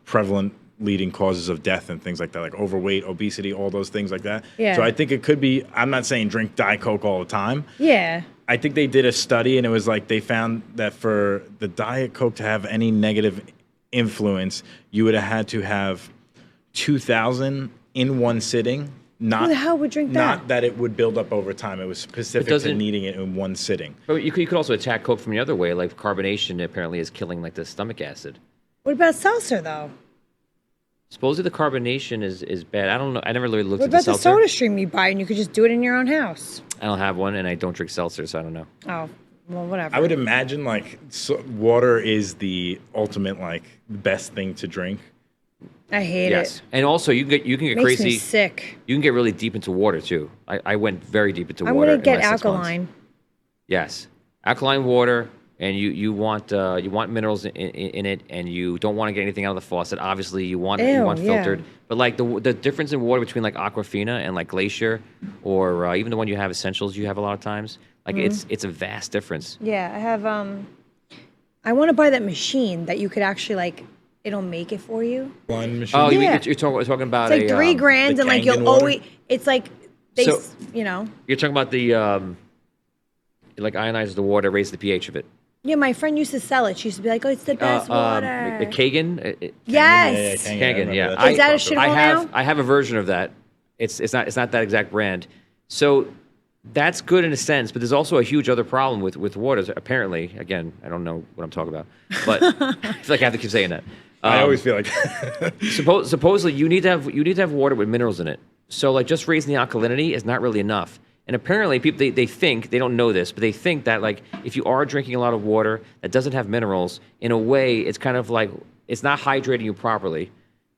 C: prevalent leading causes of death and things like that, like overweight, obesity, all those things like that.
A: Yeah.
C: So I think it could be, I'm not saying drink Diet Coke all the time.
A: Yeah.
C: I think they did a study and it was like they found that for the Diet Coke to have any negative influence, you would have had to have 2,000 in one sitting. Not,
A: Who the hell would drink that?
C: Not that it would build up over time. It was specific to
B: doesn't-
C: needing it in one sitting.
B: But you could also attack Coke from the other way. Like carbonation apparently is killing like the stomach acid.
A: What about seltzer though?
B: Supposedly the carbonation is bad. I don't know. I never really looked
A: What
B: at the
A: about the
B: seltzer.
A: soda stream you buy and you could just do it in your own house?
B: I don't have one, and I don't drink seltzer, so I don't know.
A: Oh, well, whatever.
C: I would imagine like water is the ultimate like best thing to drink.
A: I hate it.
B: And also you can get
A: Makes
B: crazy.
A: me sick.
B: You can get really deep into water too. I went very deep into
A: I'm
B: water.
A: gonna get
B: in my 6 months.
A: alkaline.
B: Yes, alkaline water, and you want minerals in it, and you don't want to get anything out of the faucet. Obviously, you want
A: Yeah.
B: filtered. But like the difference in water between like Aquafina and like Glacier, or even the one you have Essentials, you have a lot of times. Like it's a vast difference.
A: Yeah, I have. I want to buy that machine that you could actually like. It'll make it for you.
C: One machine.
B: Oh,
A: Yeah.
B: you're talking about
A: It's like $3,000,
C: the
A: and like
C: Kangen
A: you'll
C: water?
A: always. It's like they,
B: So-
A: you know.
B: You're talking about the like ionizes the water, raises the pH of it.
A: Yeah, my friend used to sell it. She used to be like, "Oh, it's the best water."
B: The Kagan.
A: Yes.
C: Yeah,
B: Kangen, yeah.
C: That's
A: Is that a
C: popular.
A: shit- now?
B: I have a version of that. It's not that exact brand. So that's good in a sense, but there's also a huge other problem with waters. Apparently, again, I don't know what I'm talking about, but I feel like I have to keep saying that.
C: I always feel like
B: Supposedly you need to have water with minerals in it. So like just raising the alkalinity is not really enough. And apparently people they think, they don't know this, but they think that like if you are drinking a lot of water that doesn't have minerals, in a way it's kind of like it's not hydrating you properly.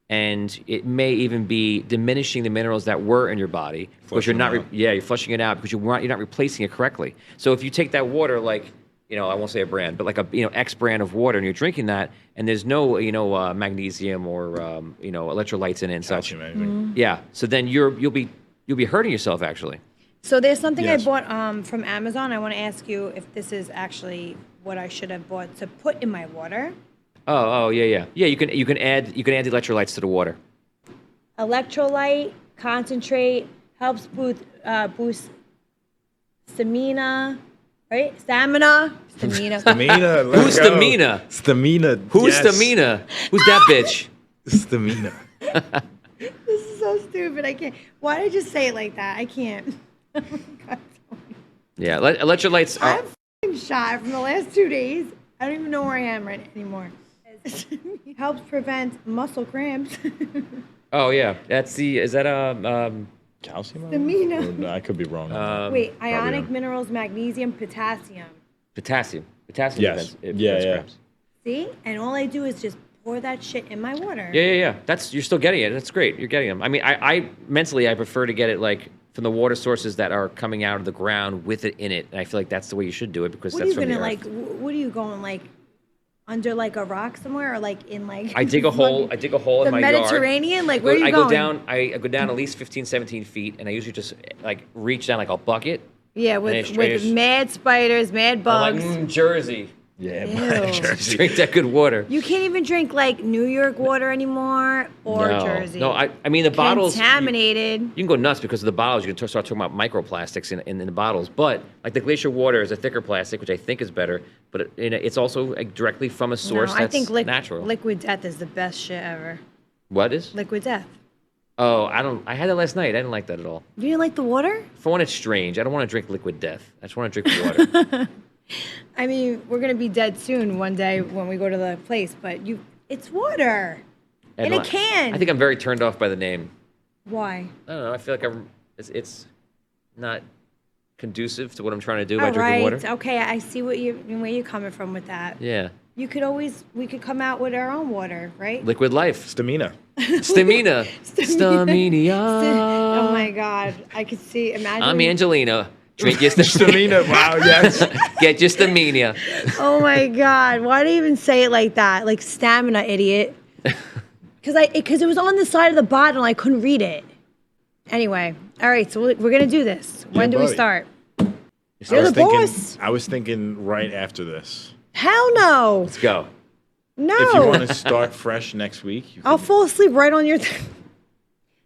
B: And it may even be diminishing the minerals that were in your body because you're
C: Flushing
B: not you're flushing it out because you're not replacing it correctly. So if you take that water like I won't say a brand, but like a X brand of water, and you're drinking that, and there's no magnesium or electrolytes in it and such.
C: calcium, anything.
B: Yeah, so then you'll be hurting yourself actually.
A: So there's something
C: Yes.
A: I bought from Amazon. I want to ask you if this is actually what I should have bought to put in my water.
B: Oh yeah. You can add the electrolytes to the water.
A: Electrolyte concentrate helps boost stamina, right? Stamina.
C: Stamina.
B: Who's Stamina?
C: Stamina.
B: Who's
C: yes.
B: Stamina? Who's that bitch?
C: Stamina.
A: This is so stupid. I can't. Why did I just say it like that? I can't. Oh my God.
B: Yeah, electrolytes are.
A: I'm f***ing shot from the last 2 days. I don't even know where I am anymore. Helps prevent muscle cramps.
B: Oh yeah, is that
C: Calcium?
A: Stamina.
C: Or, I could be wrong. on that.
A: Wait, ionic
C: not.
A: minerals, magnesium, potassium.
B: potassium?
C: Yes.
B: Prevents
C: Yeah.
B: cramps.
A: See? And all I do is just pour that shit in my water.
B: Yeah. You're still getting it. That's great. You're getting them. I mean, I mentally I prefer to get it like from the water sources that are coming out of the ground with it in it, and I feel like that's the way you should do it because
A: What are
B: that's
A: you
B: from
A: gonna
B: the earth.
A: like? What are you going like? Under like a rock somewhere, or like in like
B: I dig a hole. I dig a hole
A: the
B: in my yard.
A: Mediterranean. Like where are you
B: I
A: going?
B: go down. I go down at least 15, 17 feet, and I usually just like reach down like a bucket.
A: Yeah,
B: and
A: with
B: straight-
A: mad spiders, mad
B: I'm
A: bugs.
B: like Jersey.
C: Yeah,
A: Ew.
C: Jersey.
B: Drink that good water.
A: You can't even drink like New York water anymore or
B: no.
A: Jersey.
B: No, I mean the bottles.
A: Contaminated.
B: You can go nuts because of the bottles. You can start talking about microplastics in the bottles. But like the glacier water is a thicker plastic, which I think is better. But it's also like, directly from a source
A: No,
B: that's
A: I think
B: natural.
A: Liquid Death is the best shit ever.
B: What is?
A: Liquid Death.
B: Oh, I had that last night. I didn't like that at all.
A: You didn't like the water?
B: For one, it's strange. I don't want to drink liquid death. I just want to drink water.
A: I mean, we're gonna be dead soon one day when we go to the place, but it's water in a can.
B: I think I'm very turned off by the name.
A: Why?
B: I don't know. I feel like it's not conducive to what I'm trying to do by
A: All
B: drinking
A: right.
B: water.
A: Okay, I see where you're coming from with that.
B: Yeah.
A: We could come out with our own water, right?
B: Liquid life.
C: Stamina.
B: Stamina. Stamina.
A: Oh my God, I could see. Imagine.
B: I'm Angelina. Drink your stamina.
C: Stamina. Wow. Yes.
B: Get your stamina.
A: Oh my God, why do you even say it like that? Like stamina, idiot. Because it was on the side of the bottle, I couldn't read it. Anyway, all right, so we're gonna do this. When do we
C: buddy.
A: start?
C: I
A: You're
C: was
A: the
C: thinking,
A: boss.
C: I was thinking right after this.
A: Hell no,
B: Let's go.
A: no.
C: If you want to start fresh next week, you
A: I'll
C: can,
A: fall asleep right on your.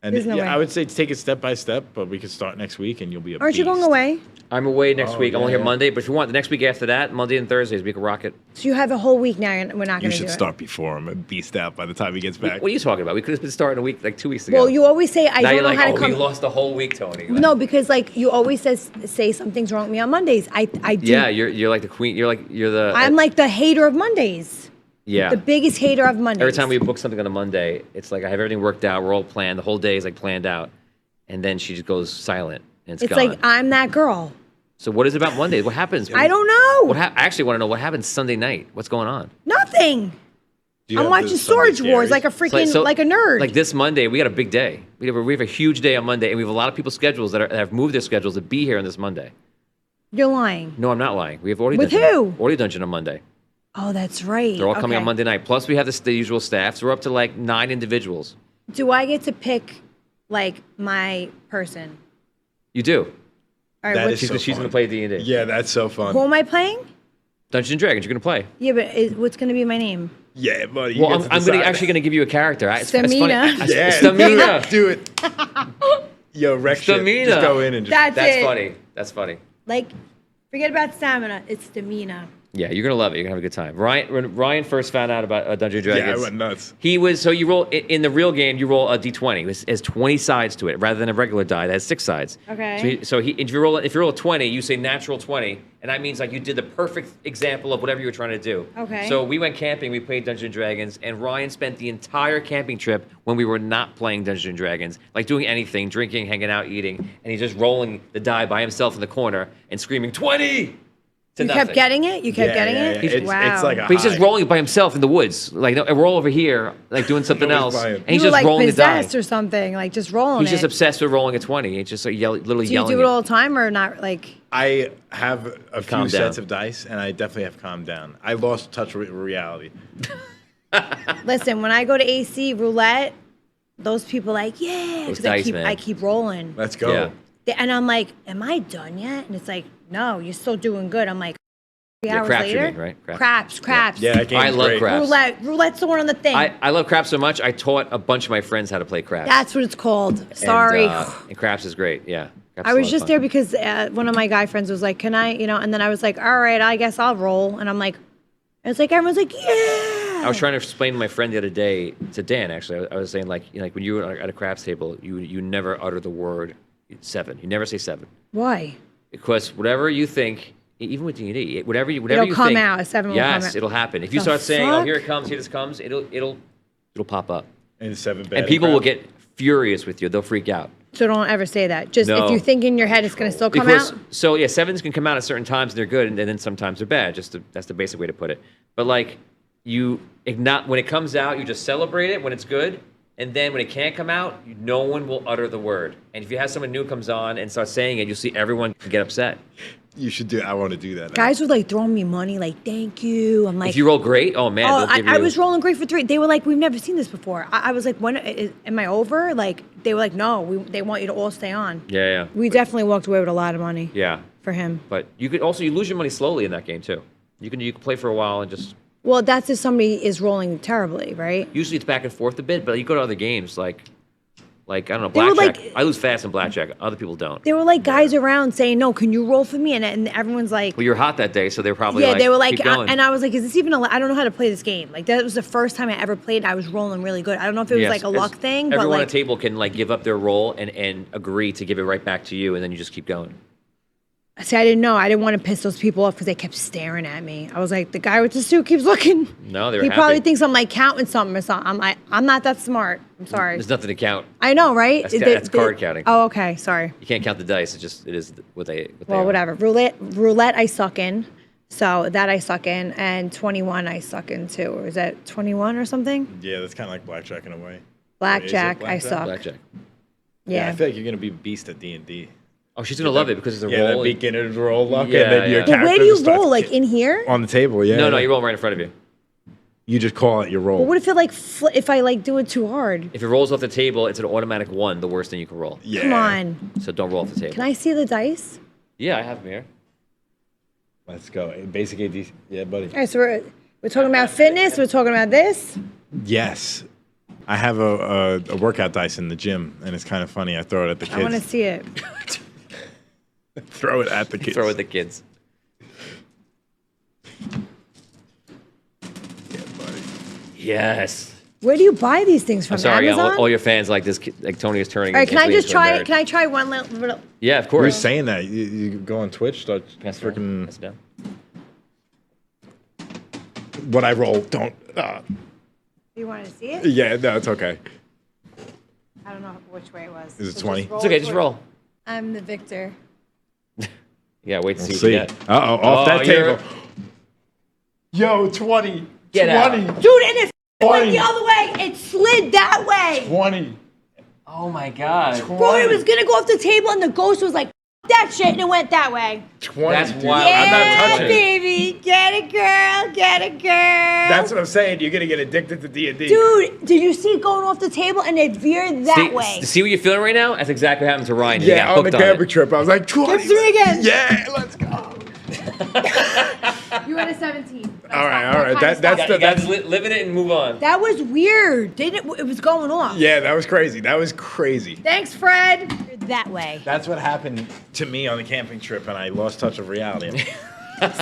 C: and
A: there's no way.
C: I would say take it step by step, but we could start next week, and you'll be a
A: Aren't you going
C: beast.
A: away?
B: I'm away next
C: Oh,
B: week. I'm only
C: yeah,
B: here
C: yeah.
B: Monday, but if you want the next week after that, Monday and Thursdays, we can rock it.
A: So you have a whole week now. And we're not
C: You
A: gonna do
C: should
A: it.
C: start before I'm a beast out by the time he gets back.
B: What are you talking about? We could have been starting a week, like 2 weeks ago.
A: Well, you always say I
B: now
A: don't
B: you're
A: know
B: like,
A: how to
B: oh,
A: come.
B: we lost the whole week, Tony.
A: No, because like you always say something's wrong with me on Mondays. I do.
B: Yeah, you're like the queen. You're the.
A: I'm like the hater of Mondays.
B: yeah.
A: The biggest hater of Mondays.
B: Every time we book something on a Monday, it's like I have everything worked out. We're all planned. The whole day is like planned out, and then she just goes silent and it's
A: It's
B: gone.
A: like I'm that girl.
B: So what is it about Mondays? What happens?
A: I don't know.
B: I actually want to know what happens Sunday night. What's going on?
A: Nothing. I'm watching Storage Wars like a freaking like a nerd.
B: Like this Monday, we got a big day. We have a huge day on Monday, and we have a lot of people's schedules that have moved their schedules to be here on this Monday.
A: You're lying.
B: No, I'm not lying. We have Audio
A: With
B: Dungeon.
A: who?
B: Audio Dungeon on Monday.
A: Oh, that's right.
B: They're all coming on Monday night. Plus, we have the usual staff. So we're up to like 9 individuals.
A: Do I get to pick like my person?
B: You do.
A: All right,
B: She's going to play D&D.
C: Yeah, that's so fun.
A: who am I playing?
B: Dungeons and Dragons. You're going to play.
A: Yeah, but what's going to be my name?
C: Yeah, buddy.
B: Well, I'm actually going to give you a character.
A: Stamina.
C: Yeah,
B: Stamina.
C: do it. Yo, Rex shit.
B: Stamina.
C: Just go in and just.
A: That's
B: That's
A: it.
B: funny. That's funny.
A: Like, forget about stamina. It's stamina.
B: Yeah, you're gonna love it. You're gonna have a good time. When Ryan first found out about Dungeons and
C: Yeah,
B: Dragons,
C: I went nuts.
B: you roll in the real game. You roll a d20. It has 20 sides to it, rather than a regular die that has 6 sides.
A: Okay.
B: If you roll a 20, you say natural 20, and that means like you did the perfect example of whatever you were trying to do.
A: Okay.
B: So we went camping. We played Dungeons and Dragons, and Ryan spent the entire camping trip when we were not playing Dungeons and Dragons, like doing anything, drinking, hanging out, eating, and he's just rolling the die by himself in the corner and screaming 20.
A: You kept getting it? You kept getting it?
C: Yeah. It's like a
B: But he's just
C: high.
B: rolling it by himself in the woods. Like, no, we're all over here, like doing something
C: Nobody's
B: else.
C: buying.
B: And he's
A: You were
B: just
A: like
B: rolling the die.
A: possessed or something, like just rolling
B: He's
A: it.
B: just obsessed with rolling a 20. It's just like literally
A: Do you
B: yelling.
A: do it all the time or not? Like,
C: I have a few
B: Calm
C: sets
B: down.
C: of dice, and I definitely have calmed down. I lost touch with reality.
A: listen, when I go to AC roulette, those people like, yeah,
B: Those
A: because
B: dice, man.
A: I keep rolling.
C: Let's go.
B: Yeah.
A: And I'm like, am I done yet? And it's like, no, you're still doing good. I'm like, 3 hours
B: craps you
A: later.
B: mean, right?
A: Craps.
C: Yeah, that game's
B: I love
C: great.
B: craps.
A: Roulette's the one on the thing.
B: I love craps so much, I taught a bunch of my friends how to play craps.
A: That's what it's called. Sorry.
B: And craps is great, yeah. Craps
A: I
B: is a
A: was
B: lot of
A: just
B: fun.
A: there because one of my guy friends was like, can I, and then I was like, all right, I guess I'll roll. And I'm like, it's like, everyone's like, yeah.
B: I was trying to explain to my friend the other day, to Dan actually, I was saying like, like when you were at a craps table, you never utter the word 7. You never say 7.
A: Why?
B: Because whatever you think, even with D&D, whatever you
A: It'll come
B: think,
A: out, a 7 will come
B: yes,
A: out.
B: it'll happen. If you
A: The
B: start saying, "Oh,
A: fuck?
B: here it comes, here this comes," it'll pop up,
C: And 7 bad.
B: and people will get furious with you. They'll freak out.
A: So don't ever say that. Just
B: No.
A: if you think in your head it's going to still come
B: Because
A: out.
B: so yeah, 7s can come out at certain times and they're good, and then sometimes they're bad. That's the basic way to put it. But like when it comes out, you just celebrate it when it's good, and then when it can't come out, no one will utter the word. And if you have someone new comes on and starts saying it, you'll see everyone get upset.
C: You should do. I want to do that.
A: Guys were like throwing me money, like, thank you. I'm like,
B: If you roll great, oh man,
A: oh,
B: they'll give you.
A: I was rolling great for 3. They were like, we've never seen this before. I was like, when am I over? Like, they were like, no, they want you to all stay on.
B: Yeah.
A: We definitely walked away with a lot of money
B: Yeah.
A: for him.
B: But you lose your money slowly in that game too. You can play for a while and just
A: Well, that's if somebody is rolling terribly, right?
B: usually it's back and forth a bit, but you go to other games like I don't know,
A: They were
B: blackjack.
A: like-
B: I lose fast in blackjack. Other people don't.
A: There were like guys around saying, no, can you roll for me? And everyone's like,
B: Well, you're hot that day, so they're probably
A: yeah,
B: like,
A: they were like,
B: keep going.
A: and I was like, is this even I don't know how to play this game. Like, that was the first time I ever played. I was rolling really good. I don't know if it was
B: Yes,
A: like a luck thing, but
B: everyone
A: like,
B: at a table can like give up their roll and agree to give it right back to you, and then you just keep going.
A: see, I didn't know. I didn't want to piss those people off because they kept staring at me. I was like, the guy with the suit keeps looking.
B: No, they were
A: He
B: happy.
A: probably thinks I'm like counting something or something. I'm like, I'm not that smart. I'm sorry.
B: There's nothing to count.
A: I know, right?
B: That's card counting.
A: Oh, okay. Sorry.
B: You can't count the dice. It is what they.
A: Well,
B: are.
A: whatever. Roulette, I suck in. So that I suck in, and 21 I suck in too. Or is that 21 or something?
C: Yeah, that's kind of like blackjack in a way.
A: Blackjack, I
C: blackjack?
A: suck.
B: Blackjack.
C: Yeah,
A: Yeah.
C: I feel like you're gonna be a beast at D&D.
B: Oh, she's gonna love it because it's a
C: Yeah,
B: roll.
C: that beginner's roll luck,
B: Yeah,
C: and then your
B: yeah.
A: But
C: character
A: where do you
C: just starts
A: roll? Like in here?
C: on the table. Yeah.
B: No, you roll right in front of you.
C: You just call it your roll.
A: But what if it like if I like do it too hard?
B: If it rolls off the table, it's an automatic 1, the worst thing you can roll.
C: Yeah.
A: Come on.
B: So don't roll off the table.
A: Can I see the dice?
B: Yeah, I have them here.
C: Let's go. Basic AD. Yeah, buddy.
A: All right, so we're talking about fitness. We're talking about this.
C: Yes. I have a workout dice in the gym, and it's kind of funny. I throw it at the kids.
A: I want to see it.
C: Throw it at the kids.
B: Throw it at the kids.
C: Yeah, buddy.
B: Yes.
A: Where do you buy these things from?
B: I'm sorry,
A: Amazon?
B: all your fans like this. Like Tony is turning.
A: All right, can I
B: Angelina
A: just
B: into a
A: try
B: nerd.
A: it? Can I try one little?
B: Yeah, of
C: Who's
B: course.
C: saying that? You go on Twitch, start
B: Pass it down.
C: freaking
B: Pass it down.
C: what I roll. Don't.
A: You want to see it?
C: Yeah, no, it's okay.
A: I don't know which way it was.
C: Is it
A: So
C: 20?
A: just
B: It's okay, just roll.
A: I'm the victor.
B: Yeah, wait to see
C: We'll
B: what
C: see.
B: you get.
C: Off that
B: you're-
C: table. Yo, 20.
B: Get out.
C: 20.
A: Dude, and it went the other way. It slid that way.
C: 20.
B: Oh my God.
A: Bro, it was gonna go off the table, and the ghost was like, that shit, and it went that way.
C: 20.
B: That's
C: dude.
B: wild.
C: I'm not
A: Yeah,
C: touching it.
A: baby. Get it, girl. Get it, girl.
C: That's what I'm saying. You're gonna get addicted to D&D.
A: Dude, did you see it going off the table, and it veered that way?
B: See what you're feeling right now? That's exactly what happened to Ryan. He
C: Yeah,
B: got
C: on the
B: hooked
C: camping trip, I was like, 20.
A: Give me again.
C: Yeah, let's go.
D: You had a 17.
C: All right. That's
B: You got to live in it and move on.
A: That was weird. It was going off.
C: Yeah, that was crazy. That was crazy.
A: Thanks, Fred. That way.
C: That's what happened to me on the camping trip, and I lost touch of reality.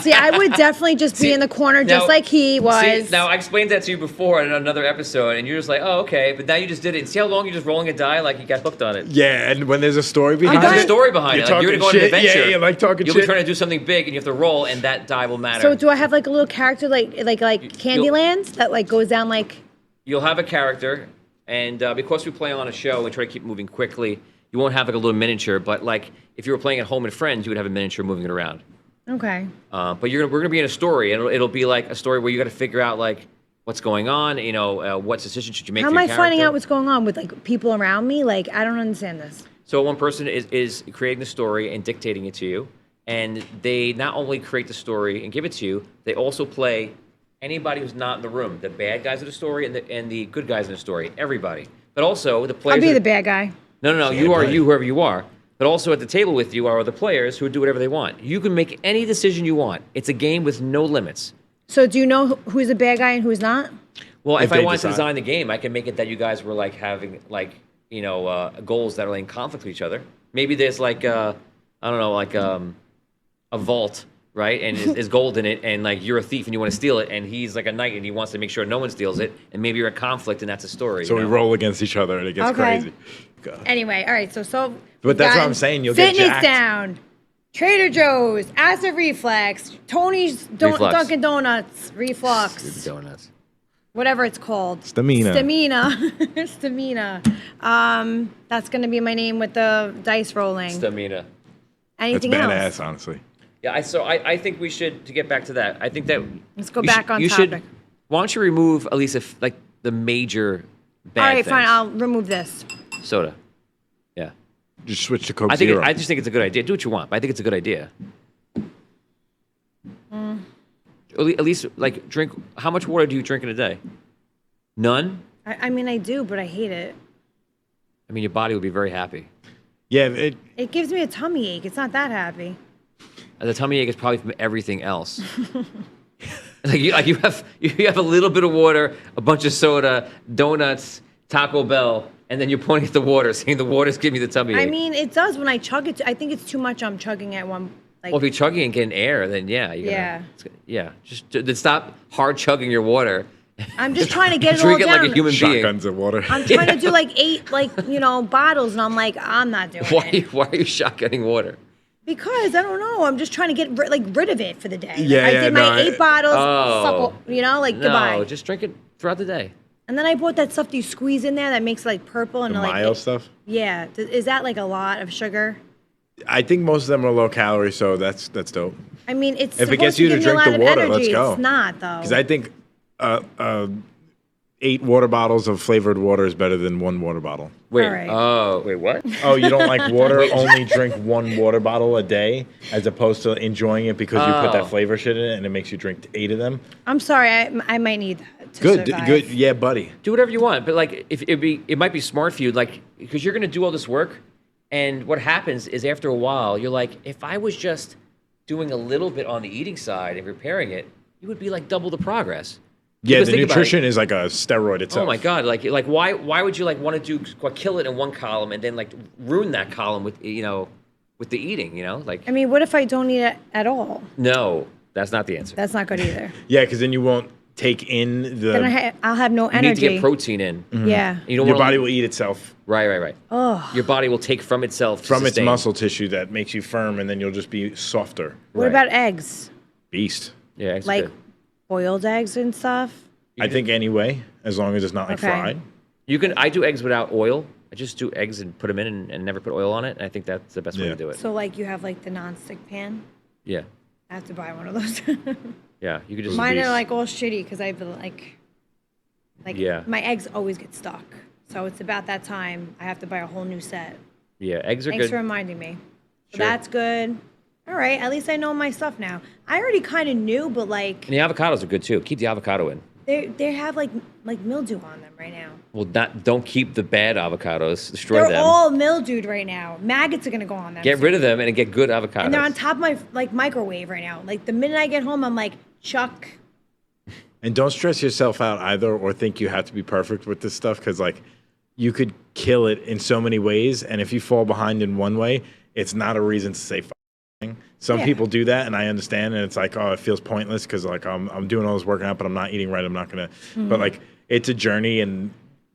A: See, I would definitely just be in the corner just like he was.
B: See, now, I explained that to you before in another episode, and you're just like, oh, okay. But now you just did it. And see how long you're just rolling a die? Like, you got hooked on it.
C: Yeah, and when there's a story behind
B: There's a
C: it,
B: story behind it. Like, you're going to go on an
C: shit.
B: adventure.
C: Yeah, like talking
B: You'll
C: shit.
B: be trying to do something big, and you have to roll, and that die will matter.
A: So do I have like a little character like Candyland that like goes down like?
B: You'll have a character, and because we play on a show, we try to keep moving quickly. You won't have like a little miniature, but like if you were playing at home with friends, you would have a miniature moving it around.
A: Okay.
B: But we're gonna be in a story, and it'll be like a story where you got to figure out like what's going on. You know, what decision should you make?
A: How
B: for
A: am
B: your
A: I finding
B: character.
A: out what's going on with like people around me? Like I don't understand this.
B: So one person is creating the story and dictating it to you, and they not only create the story and give it to you, they also play anybody who's not in the room, the bad guys of the story and the good guys in the story, everybody. But also the players.
A: I'll be the bad guy.
B: No.
C: Yeah,
B: You are
C: buddy.
B: you, whoever you are. But also at the table with you are the players who do whatever they want. You can make any decision you want. It's a game with no limits.
A: So do you know who's a bad guy and who's not?
B: Well, if I
C: they
B: wanted to
C: decide.
B: design the game, I can make it that you guys were like having like goals that are in conflict with each other. Maybe there's like I don't know, like a vault, right? And there's gold in it, and like you're a thief and you want to steal it, and he's like a knight and he wants to make sure no one steals it, and maybe you're in conflict and that's a story.
C: So
B: you
C: we
B: know?
C: roll against each other, and it gets
A: Okay.
C: crazy. God.
A: Anyway, all right. So
C: But that's what
A: gotten
C: I'm saying, you'll get
A: Fitness
C: jacked.
A: down. Trader Joe's, Acid Reflex, Tony's
B: Reflux.
A: Dunkin' Donuts, Reflux,
B: Stupid donuts.
A: whatever it's called.
C: Stamina.
A: Stamina. That's gonna be my name with the dice rolling.
B: Stamina.
C: That's
A: Anything
C: badass,
A: else?
C: honestly.
B: Yeah, I think we should, to get back to that, I think that
A: Let's go
B: you
A: back
B: should-
A: on
B: you
A: topic.
B: should, why don't you remove at least like the major bad
A: All right,
B: things.
A: fine. I'll remove this.
B: Soda. Yeah.
C: Just switch to Coke
B: I think
C: Zero.
B: I just think it's a good idea. Do what you want, but I think it's a good idea. At least like drink. How much water do you drink in a day? None.
A: I mean, I do, but I hate it.
B: I mean, your body would be very happy.
C: Yeah,
A: It gives me a tummy ache. It's not that happy.
B: And the tummy ache is probably from everything else. you have a little bit of water, a bunch of soda, donuts, Taco Bell, and then you're pointing at the water, saying the water's giving me the tummy ache.
A: I mean, it does when I chug it. I think it's too much. I'm chugging at one. Like,
B: Well, if you're chugging and getting air, then yeah, yeah. Just stop hard chugging your water.
A: I'm just trying to get it all
B: Drink it
A: down.
B: like a human being.
C: shotguns of water.
A: I'm trying to do like 8, bottles, and I'm like, I'm not doing it.
B: Why are you shotgunning water?
A: Because I don't know. I'm just trying to get rid of it for the day. Like,
C: Yeah,
A: I
C: yeah,
A: did
C: no,
A: my 8 bottles.
B: Oh.
A: Goodbye.
B: No, just drink it throughout the day.
A: And then I bought that stuff that you squeeze in there that makes it like purple and
C: The
A: like
C: mild stuff.
A: Yeah, is that like a lot of sugar?
C: I think most of them are low calorie, so that's dope.
A: I mean, it's
C: If it
A: supposed
C: gets
A: to
C: you to
A: give me a
C: drink
A: lot
C: the
A: of
C: water,
A: energy.
C: let's go.
A: It's not though.
C: Because I think 8 water bottles of flavored water is better than 1 water bottle.
B: Wait.
A: All right.
B: Oh, wait. What?
C: Oh, you don't like water? Only drink 1 water bottle a day, as opposed to enjoying it because you put
B: Oh.
C: that flavor shit in it, and it makes you drink 8 of them.
A: I'm sorry. I might need that to
C: Good,
A: survive.
C: good, yeah, buddy.
B: Do whatever you want, but like, if it might be smart for you, like, because you're gonna do all this work, and what happens is after a while, you're like, if I was just doing a little bit on the eating side and repairing it, it would be like double the progress.
C: Yeah,
B: Because
C: the
B: think about
C: nutrition is like a steroid itself.
B: Oh my god! Like why would you like want to kill it in one column and then like ruin that column with with the eating? Like
A: I mean, what if I don't eat it at all?
B: no, that's not the answer.
A: That's not good either.
C: Yeah, because then you won't take in the.
A: Then I'll have no
B: You need
A: energy.
B: to get protein in.
A: Yeah.
B: You don't
C: Your
B: wanna-
C: body will eat itself
B: Right.
A: Oh.
B: Your body will take from itself to
C: from its
B: sustain.
C: muscle tissue that makes you firm, and then you'll just be softer.
A: What
B: Right.
A: about eggs?
C: Beast.
B: Yeah, it's
A: Like
B: good.
A: boiled eggs and stuff?
C: I think anyway, as long as it's not like
A: Okay.
C: fried.
B: You can. I do eggs without oil. I just do eggs and put them in and never put oil on it. And I think that's the best way
C: Yeah.
B: to do it.
A: So like you have like the non-stick pan?
B: Yeah,
A: I have to buy one of those.
B: yeah. You could just.
A: Mine
C: beast.
A: are like all shitty because I have like Like,
B: Yeah.
A: my eggs always get stuck. So it's about that time I have to buy a whole new set.
B: Yeah, eggs are
A: Thanks
B: good.
A: for reminding me. So
B: Sure.
A: that's good. All right, at least I know my stuff now. I already kind of knew, but like
B: And the avocados are good too. Keep the avocado in.
A: they have like mildew on them right now.
B: Well, don't keep the bad avocados. Destroy
A: They're
B: them.
A: all mildewed right now. Maggots are gonna go on them.
B: Get rid of them and get good avocados.
A: And they're on top of my like microwave right now. Like the minute I get home, I'm like, Chuck.
C: And don't stress yourself out either, or think you have to be perfect with this stuff, because like you could kill it in so many ways, and if you fall behind in one way, it's not a reason to say thing. Some
A: Yeah.
C: people do that, and I understand, and it's like, oh, it feels pointless because like I'm doing all this working out, but I'm not eating right. I'm not gonna. But like it's a journey, and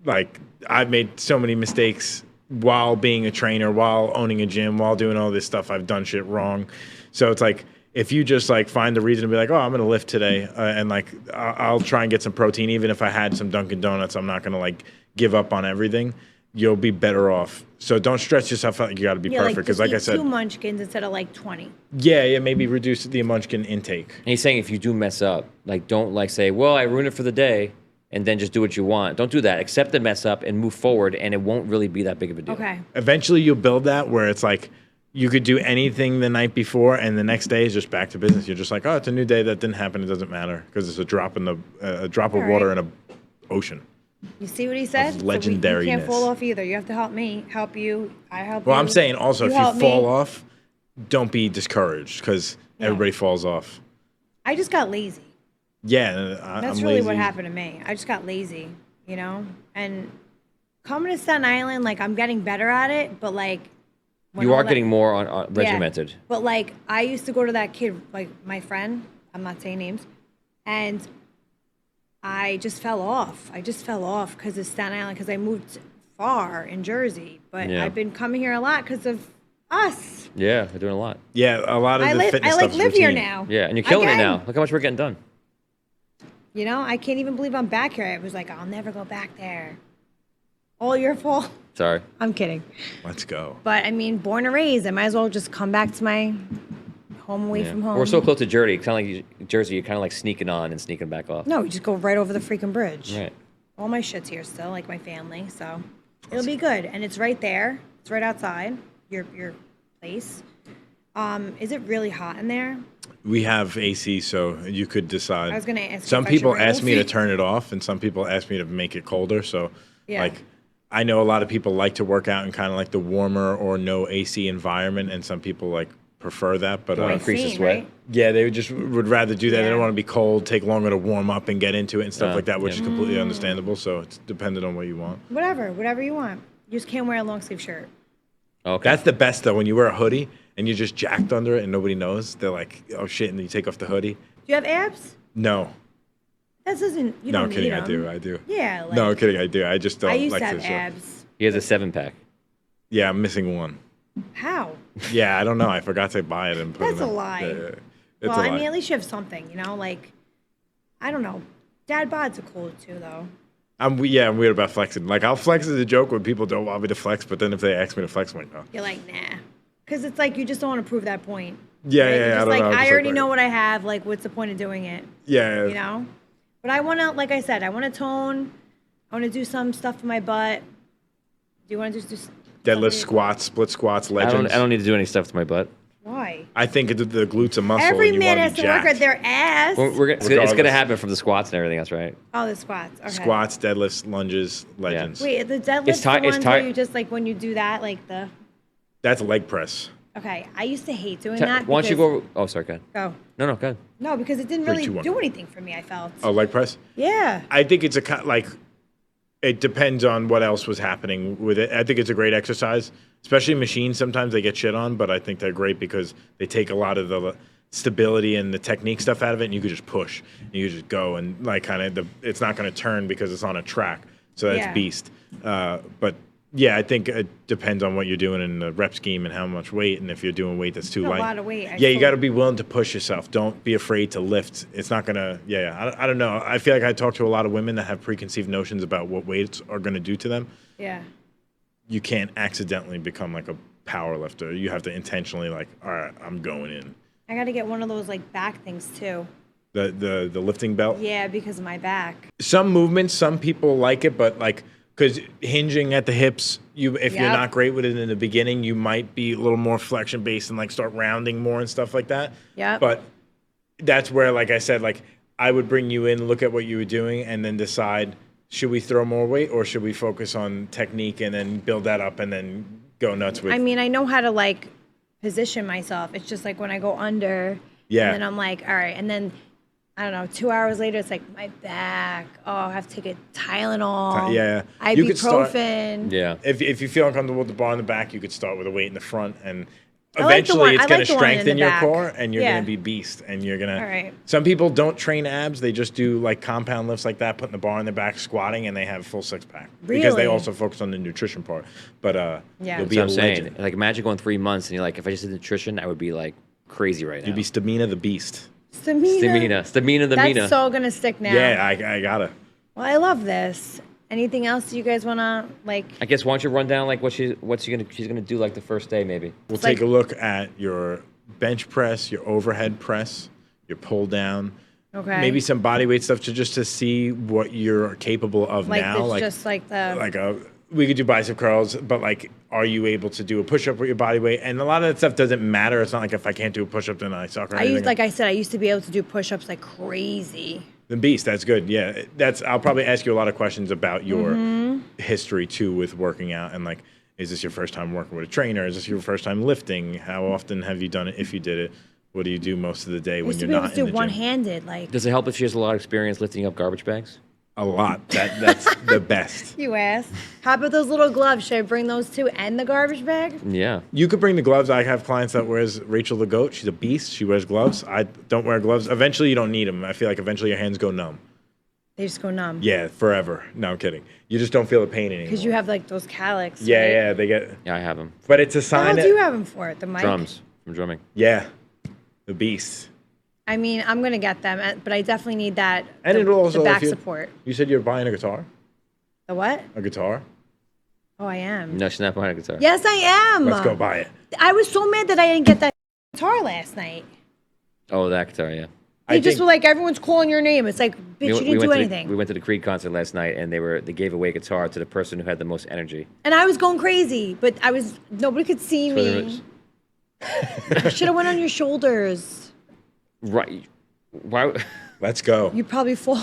C: like I've made so many mistakes while being a trainer, while owning a gym, while doing all this stuff. I've done shit wrong, so it's like if you just like find a reason to be like, oh, I'm gonna lift today, and like I'll try and get some protein, even if I had some Dunkin' Donuts, I'm not gonna like give up on everything. You'll be better off. So don't stress yourself out. Like you got to be perfect. Because like I said,
A: 2 munchkins instead of like 20.
C: yeah, maybe reduce the munchkin intake.
B: And he's saying if you do mess up, like don't like say, well, I ruined it for the day, and then just do what you want. Don't do that. Accept the mess up and move forward, and it won't really be that big of a deal.
A: Okay.
C: Eventually, you'll build that where it's like you could do anything the night before, and the next day is just back to business. You're just like, oh, it's a new day. That didn't happen. It doesn't matter because it's a drop in a drop of
A: All
C: water
A: right.
C: in a ocean.
A: You see what he said?
C: Of
A: So you
C: legendariness.
A: can't fall off either. You have to help me, help you. I help you.
C: Well, I'm saying also, if
A: help
C: you
A: me.
C: fall off, don't be discouraged because everybody falls off.
A: I just got lazy.
C: Yeah,
A: That's
C: I'm
A: really
C: lazy.
A: what happened to me. I just got lazy, you know? And coming to Staten Island, like, I'm getting better at it, but, like... when
B: You
A: all
B: are
A: that-
B: getting more on
A: Yeah.
B: regimented.
A: But, like, I used to go to that kid, like, my friend, I'm not saying names, and I just fell off. I just fell off because of Staten Island, because I moved far in Jersey. But
B: Yeah.
A: I've been coming here a lot because of us.
B: Yeah, they're doing a lot.
C: Yeah, a lot of
A: I
C: the
A: live,
C: fitness
A: I, like,
C: stuff's
A: live here
C: routine.
A: now.
B: Yeah, and you're killing it
A: Again.
B: now. Look how much we're getting done.
A: You know, I can't even believe I'm back here. I was like, I'll never go back there. All your fault.
B: Sorry.
A: I'm kidding.
C: Let's go.
A: But I mean, born and raised, I might as well just come back to my home away
B: Yeah.
A: from home.
B: We're so close to Jersey. Kind of like Jersey. You're kind of like sneaking on and sneaking back off.
A: No, we just go right over the freaking bridge.
B: Right.
A: All my shit's here still, like my family, so it'll be good. And it's right there. It's right outside your place. Is it really hot in there?
C: We have AC, so you could decide.
A: I was gonna ask you
C: Some
A: if I should
C: people
A: remove
C: ask me to
A: it.
C: turn it off, and some people ask me to make it colder. So,
A: Yeah.
C: like, I know a lot of people like to work out in kind of like the warmer or no AC environment, and some people like prefer that. But
B: Wanna increase the
A: Same,
B: sweat.
A: right?
C: yeah, they would rather do that. They
A: Yeah.
C: don't want to be cold, take longer to warm up and get into it and stuff like that, which
B: yeah.
C: is completely understandable. So it's dependent on what you want.
A: Whatever you want. You just can't wear a long sleeve shirt.
B: Okay.
C: That's the best though, when you wear a hoodie and you're just jacked under it and nobody knows. They're like, oh shit, and then you take off the hoodie.
A: Do you have abs?
C: No.
A: That doesn't. You
C: No,
A: don't
C: I'm kidding.
A: need
C: I do.
A: them.
C: I do.
A: Yeah. Like,
C: No, I'm kidding. I do. I just don't
A: I used
C: like
A: to have
C: to show.
A: abs.
B: He has a 7-pack.
C: Yeah, I'm missing one.
A: How?
C: Yeah, I don't know. I forgot to buy it and put it in.
A: That's a lie.
C: Yeah, it's
A: Well,
C: a
A: I
C: lie.
A: mean, at least you have something, you know? Like, I don't know. Dad bods are cool too, though.
C: I'm weird about flexing. Like, I'll flex as a joke when people don't want me to flex, but then if they ask me to flex, I'm like, no.
A: You're like, nah. Because it's like you just don't want to prove that point.
C: Yeah,
A: right?
C: yeah,
A: You're
C: I
A: just
C: don't
A: like,
C: know. I'm
A: I
C: just
A: already
C: like,
A: know what I have. Like, what's the point of doing it?
C: Yeah.
A: You know? But I want to, like I said, I want to tone. I want to do some stuff for my butt. Do you want to just do
C: Deadlift,
A: something?
C: squats, split squats,
B: I
C: legends.
B: don't need to do any stuff to my butt.
A: Why?
C: I think the glutes a muscle.
A: Every
C: and you
A: man
C: wanna
A: has
C: be
A: to work
C: jacked.
A: at their ass.
B: It's going
C: Regardless.
B: to happen from the squats and everything else, right?
A: Oh, the squats. Okay.
C: Squats, deadlifts, lunges, legends.
A: Wait, the deadlift's
B: It's ti-
A: the
B: it's
A: ones
B: ti-
A: where you just, like, when you do that, like the...
C: That's leg press.
A: Okay, I used to hate doing that.
B: Why don't you
A: because-
B: go? Oh, sorry, go ahead.
A: Go.
B: No, go ahead.
A: No, because it didn't
C: 3,
A: really
C: 2, 1.
A: do anything for me, I felt.
C: Oh, leg press?
A: Yeah.
C: I think it's like it depends on what else was happening with it. I think it's a great exercise, especially machines. Sometimes they get shit on, but I think they're great because they take a lot of the stability and the technique stuff out of it, and you could just push, and you just go, and like kind of it's not going to turn because it's on a track, so that's
A: Yeah.
C: beast. But yeah, I think it depends on what you're doing in the rep scheme and how much weight, and if you're doing weight that's too
A: A
C: light.
A: lot of weight. I
C: Yeah, you
A: still-
C: got to be willing to push yourself. Don't be afraid to lift. It's not gonna. Yeah, I don't know. I feel like I talk to a lot of women that have preconceived notions about what weights are gonna do to them.
A: Yeah.
C: You can't accidentally become like a power lifter. You have to intentionally like, all right, I'm going in.
A: I got to get one of those, like, back things, too.
C: the lifting belt.
A: Yeah, because of my back.
C: Some movements, some people like it, but like because hinging at the hips, if you're not great with it in the beginning, you might be a little more flexion based and like start rounding more and stuff like that.
A: Yeah.
C: But that's where, like I said, like I would bring you in, look at what you were doing, and then decide, should we throw more weight or should we focus on technique and then build that up and then go nuts with.
A: I mean, I know how to like position myself. It's just like when I go under,
C: Yeah.
A: and then I'm like, all right, and then I don't know, 2 hours later, it's like my back. Oh, I have to take a Tylenol.
C: Yeah. You could start-
A: Ibuprofen.
B: Yeah.
C: If you feel uncomfortable with the bar in the back, you could start with a weight in the front, and
A: I like the
C: eventually
A: one-
C: it's
A: I
C: going
A: like
C: to
A: the one in
C: strengthen
A: the
C: your
A: back.
C: core, and you're
A: Yeah.
C: going to be beast, and you're going to.
A: All right.
C: Some people don't train abs; they just do like compound lifts like that, putting the bar in their back, squatting, and they have full six pack because they
A: Really?
C: also focus on the nutrition part. But
A: Yeah.
C: you'll
A: That's
C: be
B: So
C: a
B: I'm saying,
C: legend.
B: like, imagine going 3 months and you're like, if I just did nutrition, I would be like crazy right now.
C: You'd be Stamina the Beast.
B: Stamina the Mina.
A: That's so gonna stick now.
C: Yeah, I gotta.
A: Well, I love this. Anything else you guys wanna like?
B: I guess why don't you run down like she's gonna do like the first day maybe.
C: We'll
A: It's
C: take
A: like-
C: a look at your bench press, your overhead press, your pull down.
A: Okay.
C: Maybe some body weight stuff just to see what you're capable of
A: like
C: now.
A: it's
C: Like
A: just like the
C: we could do bicep curls, but like, are you able to do a push up with your body weight? And a lot of that stuff doesn't matter. It's not like if I can't do a push up, then I suck. Or
A: I
C: anything.
A: used, like I said, I used to be able to do push-ups like crazy.
C: The beast. That's good. Yeah, I'll probably ask you a lot of questions about your history too with working out, and like, is this your first time working with a trainer? Is this your first time lifting? How often have you done it? If you did it, what do you do most of the day
A: I
C: when
A: used to
C: you're
A: be able
C: not
A: to do
C: in the gym?
A: one-handed, like.
B: Does it help if she has a lot of experience lifting up garbage bags?
C: A lot. That's the best.
A: You asked. How about those little gloves? Should I bring those too and the garbage bag?
B: Yeah.
C: You could bring the gloves. I have clients that wears Rachel the goat. She's a beast. She wears gloves. I don't wear gloves. Eventually, you don't need them. I feel like eventually your hands go numb.
A: They just go numb.
C: Yeah, forever. No, I'm kidding. You just don't feel the pain anymore.
A: Because you have like those calyx.
C: Yeah,
A: right?
C: yeah, they get.
B: Yeah, I have them.
C: But it's a
A: How
C: sign
A: do
C: that
A: you have them for? The mic?
B: Drums from drumming.
C: yeah, the beast.
A: I mean, I'm going to get them, but I definitely need that,
C: And
A: the,
C: it'll also
A: the back
C: if you-
A: support.
C: You said you're buying a guitar.
A: The what?
C: A guitar.
A: Oh, I am.
B: No, she's not behind a guitar.
A: Yes, I am.
C: Let's go buy it.
A: I was so mad that I didn't get that guitar last night.
B: Oh, that guitar, yeah.
A: They
C: I
A: just
C: think-
A: were like, everyone's calling your name. It's like, bitch, you didn't do anything.
B: We went to the Creed concert last night, and they gave away a guitar to the person who had the most energy.
A: And I was going crazy, but nobody could see me. Should have went on your shoulders.
B: Right. Why?
C: Let's go.
A: You probably fall.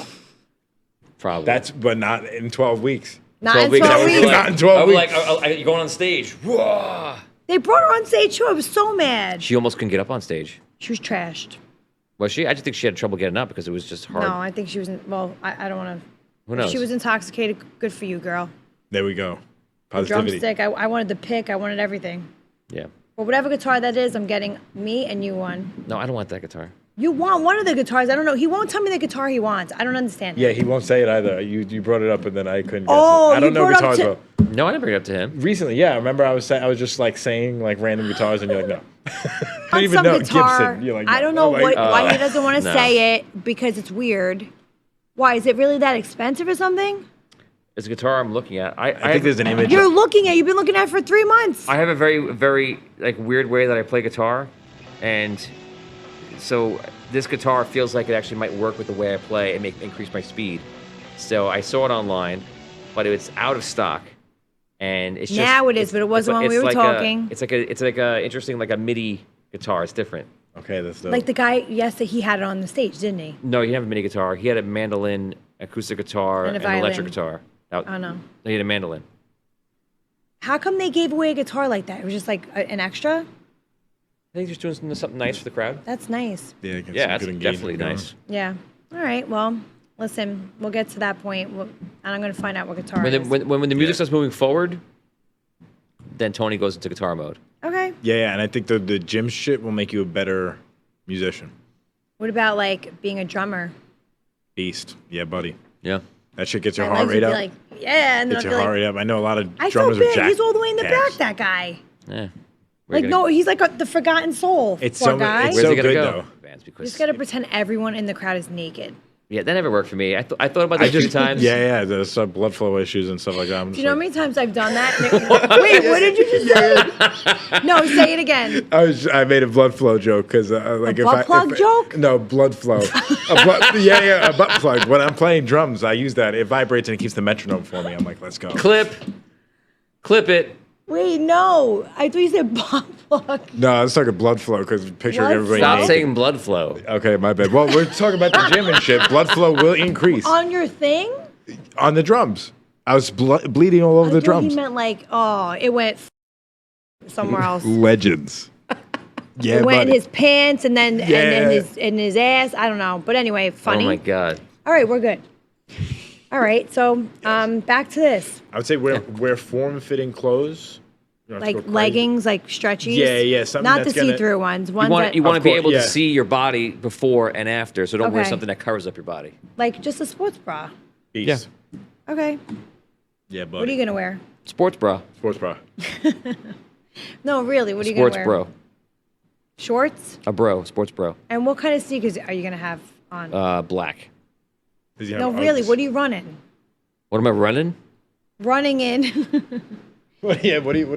B: Probably.
C: But not in 12 weeks.
A: Not
B: 12
A: in
B: weeks.
A: 12
B: I was
A: weeks.
B: like-
C: Not in 12
B: I was like,
C: weeks.
B: you're going on stage. Whoa.
A: They brought her on stage too. I was so mad.
B: She almost couldn't get up on stage.
A: She was trashed.
B: Was she? I just think she had trouble getting up because it was just hard.
A: No, I think she was. I don't want to.
B: Who knows?
A: She was intoxicated. Good for you, girl.
C: There we go. Positivity.
A: Drumstick. I wanted the pick. I wanted everything.
B: Yeah.
A: But whatever guitar that is, I'm getting me and you one.
B: No, I don't want that guitar.
A: You want one of the guitars. I don't know. He won't tell me the guitar he wants. I don't understand.
C: Yeah, he won't say it either. You brought it up, and then I couldn't guess
A: Oh,
C: it. I don't
A: you
C: know
A: brought up
C: guitars
A: to-
C: well.
B: No, I didn't bring it up to him.
C: Recently, yeah. Remember, I was just like saying like random guitars, and you're like, no. I
A: Want
C: don't even
A: some
C: know
A: guitar.
C: Gibson. You're like,
A: I
C: no.
A: don't know
C: I'm like,
A: why he doesn't want to
B: no.
A: say it because it's weird. Why is it really that expensive or something?
B: It's a guitar I'm looking at.
C: I think there's an image.
A: You're looking at. You've been looking at it for 3 months.
B: I have a very, very like weird way that I play guitar, and so this guitar feels like it actually might work with the way I play and increase my speed. So I saw it online, but it's out of stock, and it's just
A: Now it is, but it wasn't when we were talking.
B: It's like a interesting like a MIDI guitar. It's different.
C: Okay, that's dope.
A: Like the guy, yes, he had it on the stage, didn't he?
B: No, he didn't have a MIDI guitar. He had a mandolin, acoustic guitar,
A: And a
B: and an electric
A: violin.
B: guitar. Now,
A: Oh, no.
B: He had a mandolin.
A: How come they gave away a guitar like that? It was just like an extra?
B: I think he's doing something nice for the crowd.
A: That's nice.
C: yeah, get
B: Yeah,
C: some
B: that's
C: good engagement
B: definitely
C: going.
B: nice.
A: Yeah. All right. Well, listen, we'll get to that point, and I'm going to find out what guitar
B: When
A: it
B: the,
A: is.
B: when the music
C: Yeah.
B: starts moving forward, then Tony goes into guitar mode.
A: Okay.
C: Yeah, and I think the gym shit will make you a better musician.
A: What about like being a drummer?
C: Beast. Yeah, buddy.
B: Yeah.
C: That shit gets your
A: My
C: heart
A: legs
C: rate
A: would
C: up.
A: be like, yeah, and then
C: Gets
A: I'll
C: your
A: be
C: heart
A: like,
C: rate up. I know a lot of
A: I feel
C: drummers are
A: bad.
C: jacked.
A: He's all the way in the back,
C: calves.
A: that guy.
B: Yeah.
A: Like, no, he's like the forgotten soul.
C: It's
A: Poor
C: so-
A: guy.
C: it's
B: Where's
C: so
B: he gonna
C: good,
B: go?
C: though.
B: Bands
A: You
B: because
A: just got to pretend everyone in the crowd is naked.
B: Yeah, that never worked for me. I thought about that a few times.
C: Yeah, there's some blood flow issues and stuff like that.
A: Do you know how many times I've done that? Wait, what did you just say? No, say it again.
C: I made a blood flow joke because like
A: butt plug joke?
C: No, blood flow. A butt plug. When I'm playing drums, I use that. It vibrates and it keeps the metronome for me. I'm like, let's go.
B: Clip it.
A: Wait, no. I thought you said butt plug.
C: No, it's like a blood flow because picturing everybody.
B: Stop
C: naked.
B: saying blood flow.
C: Okay, my bad. Well, we're talking about the gym and shit. Blood flow will increase
A: On your thing?
C: on the drums. I was bleeding all over the
A: I thought
C: drums.
A: he meant like, it went somewhere else.
C: Legends. Yeah,
A: It went
C: buddy.
A: in his pants and then
C: Yeah.
A: in his ass. I don't know. But anyway, funny.
B: Oh my god.
A: All right, we're good. All right, so back to this.
C: I would say wear form-fitting clothes. You don't have to
A: Like
C: go crazy.
A: leggings, like stretchies.
C: Yeah, something
A: Not
C: that's
A: the
C: gonna-
A: see-through ones.
B: You
A: Ones
B: want
A: that,
B: to be able
C: yeah.
B: to see your body before and after, so don't wear
A: Okay.
B: something that covers up your body.
A: like just a sports bra.
C: Peace.
A: Okay.
C: Yeah, buddy.
A: What are you gonna wear?
B: Sports bra.
C: Sports bra.
A: No, really. What are you
B: Sports
A: gonna wear?
B: bro.
A: Shorts.
B: A bro. Sports bro.
A: And what kind of sneakers are you gonna have on?
B: Black.
C: Does he have
A: No, really.
C: Uggs?
A: What are you running?
B: What am I running?
A: Running in.
C: What are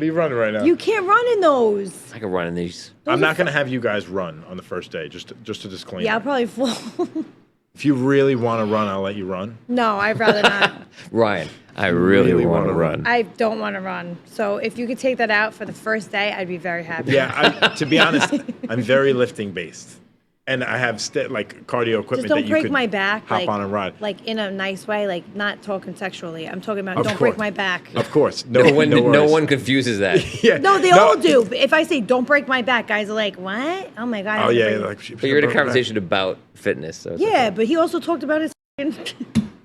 C: you running right now?
A: You can't run in those.
B: I can run in these.
C: I'm not gonna have you guys run on the first day. Just a disclaimer.
A: Yeah, I'll probably fall.
C: If you really want to run, I'll let you run.
A: No, I'd rather not.
B: Ryan, I really want to
C: wanna
B: run.
A: I don't want to run. So if you could take that out for the first day, I'd be very happy.
C: Yeah, to be honest, I'm very lifting based, and I have like cardio equipment
A: Just don't
C: that you
A: break
C: could
A: my back.
C: hop on and ride.
A: Like in a nice way, like not talking sexually. I'm talking about
C: Of
A: don't break
C: course.
A: my back.
C: Of course,
B: No one
C: worries.
B: confuses that.
C: Yeah,
A: No, they all do. If I say don't break my back, guys are like, what? Oh my God. I
C: Oh
A: have to
C: yeah,
A: break-
C: like.
B: But you're in a conversation about fitness, so it's
A: Yeah,
B: okay.
A: but he also talked about his.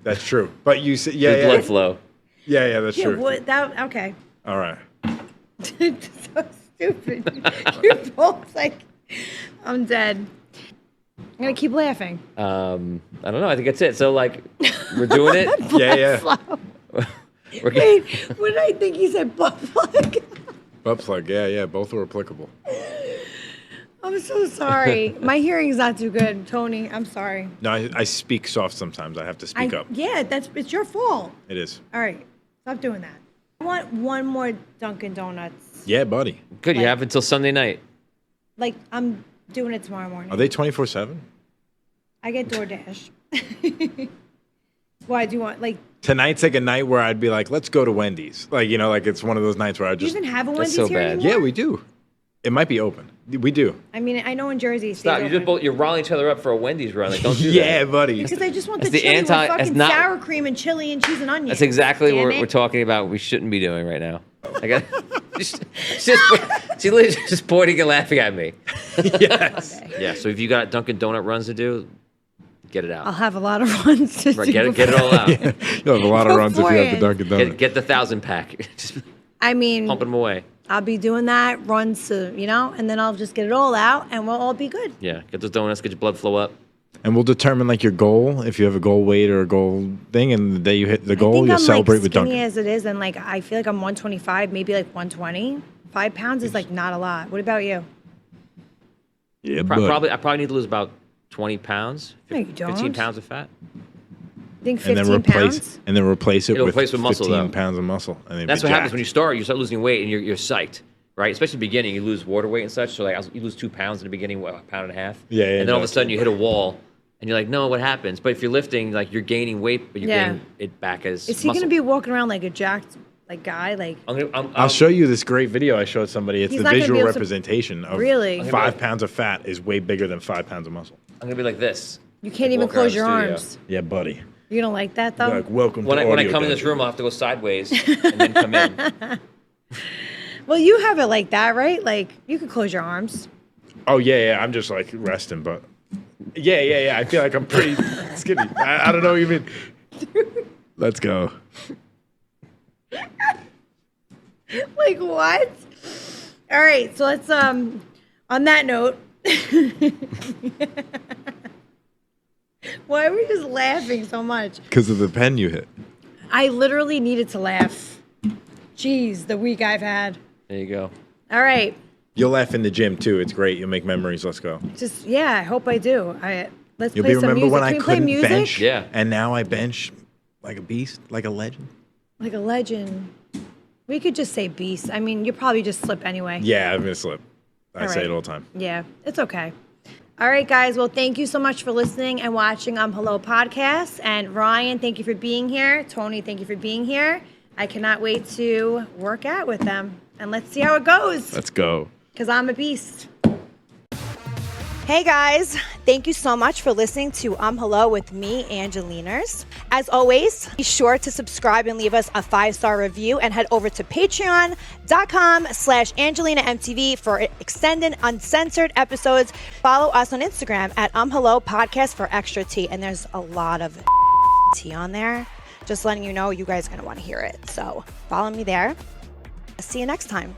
C: That's true. But you said, yeah,
B: His
C: yeah,
B: blood flow.
C: yeah, that's
A: Yeah,
C: true.
A: what, that, okay.
C: All right.
A: So stupid. You're both like, I'm dead. I'm going to keep laughing.
B: I don't know. I think that's it. So like, we're doing it.
C: Yeah.
B: We're
A: Wait, what did I think he said? Butt plug?
C: Butt plug. Yeah. Both are applicable.
A: I'm so sorry. My hearing's not too good, Tony. I'm sorry.
C: No, I speak soft sometimes. I have to speak up.
A: Yeah, it's your fault.
C: It is.
A: All right, stop doing that. I want one more Dunkin' Donuts.
C: Yeah, buddy.
B: good. You
A: Like-
B: have until Sunday night.
A: Like, I'm doing it tomorrow morning.
C: Are they 24/7?
A: I get DoorDash. Why do you want, like,
C: Tonight's like a night where I'd be like, let's go to Wendy's. Like, like it's one of those nights where I
A: do you
C: just.
A: even have a
B: That's
A: Wendy's
B: so
A: here
B: bad.
A: anymore?
C: Yeah, we do. It might be open. We do.
A: I mean, I know in Jersey it stays
B: Stop.
A: open.
B: You're riling each other up for a Wendy's run. Like, don't do
C: Yeah,
B: that.
C: buddy.
A: Because I just want
B: That's
A: the
B: the
A: chili
B: anti-
A: with
B: that's
A: fucking
B: not-
A: sour cream and chili and cheese and onion.
B: That's exactly
A: Damn
B: what
A: it.
B: we're talking about. We shouldn't be doing right now. I got. She's literally just pointing and laughing at me.
C: Yes.
B: Yeah. So if you got Dunkin' Donut runs to do, get it
A: I'll
B: out.
A: have a lot of runs to
B: Right,
A: do.
B: get it all out.
C: You'll have a lot of runs if you have the Dunkin' Donuts.
B: Get the 1,000 pack. Just
A: I mean,
B: pumping them away.
A: I'll be doing that runs to, and then I'll just get it all out and we'll all be good.
B: Yeah. Get those donuts. Get your blood flow up.
C: And we'll determine like your goal, if you have a goal weight or a goal thing, and the day you hit the
A: I
C: goal,
A: think
C: you'll
A: I'm
C: celebrate
A: like
C: with
A: skinny
C: Dunkin'.
A: as it is, and like I feel like I'm 125, maybe like 120. 5 pounds is like not a lot. What about you?
C: Yeah,
B: I probably need to lose about 20 pounds.
A: No, you
B: 15
A: don't.
B: pounds of fat.
A: I think
C: and
A: 15
C: then
A: pounds.
C: replace it
B: It'll
C: with
B: replace with muscle,
C: 15
B: though.
C: pounds of muscle. And then
B: That's
C: be
B: what happens
C: jacked.
B: when you start. You start losing weight and you're psyched, right? Especially in the beginning, you lose water weight and such. So like you lose 2 pounds in the beginning, what, a pound and a half.
C: Yeah,
B: And then all of a
C: exactly.
B: sudden you hit a wall, and you're like, no, what happens? But if you're lifting, like you're gaining weight, but you're
A: Yeah.
B: getting it back as
A: Is he
B: muscle.
A: going to be walking around like a jacked guy? Like,
C: I'll show you this great video I showed somebody. It's
A: He's
C: the
A: not gonna be
C: visual
A: able to-
C: representation of
A: Really?
C: 5 pounds of fat is way bigger than 5 pounds of muscle.
B: I'm gonna be like this.
A: you can't
B: Like
A: even
B: walking around
A: close
B: the
A: your
B: studio.
A: arms.
C: Yeah, buddy.
A: You don't like that though?
C: Like, welcome
B: When
C: to
B: I
C: audio
B: come in this
C: dungeon.
B: room, I'll have to go sideways and then come in.
A: Well, you have it like that, right? Like you could close your arms.
C: Oh yeah. I'm just like resting, but yeah. I feel like I'm pretty skinny. I don't know what you mean. Let's go.
A: Like what? All right, so let's on that note. Why are we just laughing so much?
C: Because of the pen you hit.
A: I literally needed to laugh. Jeez, the week I've had.
B: There you go.
A: All right.
C: You'll laugh in the gym too. It's great. You'll make memories. Let's go.
A: I hope I do. Let's
C: You'll
A: play
C: be
A: some
C: remember
A: music.
C: when
A: Can
C: I
A: we play
C: couldn't
A: music?
C: bench,
B: Yeah.
C: and now I bench like a beast, like a legend.
A: Like a legend. We could just say beast. I mean, you probably just slip anyway.
C: Yeah, I'm gonna slip. I
A: All
C: say
A: right.
C: it all the time.
A: Yeah, it's okay. All right, guys. Well, thank you so much for listening and watching Hello Podcast. And Ryan, thank you for being here. Tony, thank you for being here. I cannot wait to work out with them. And let's see how it goes.
C: Let's go.
A: Because I'm a beast. Hey guys, thank you so much for listening to Hello with me, Angelinas. As always, be sure to subscribe and leave us a 5-star review and head over to patreon.com/AngelinaMTV for extended, uncensored episodes. Follow us on Instagram at Hello Podcast for extra tea. And there's a lot of tea on there. Just letting you know, you guys are going to want to hear it. So follow me there. See you next time.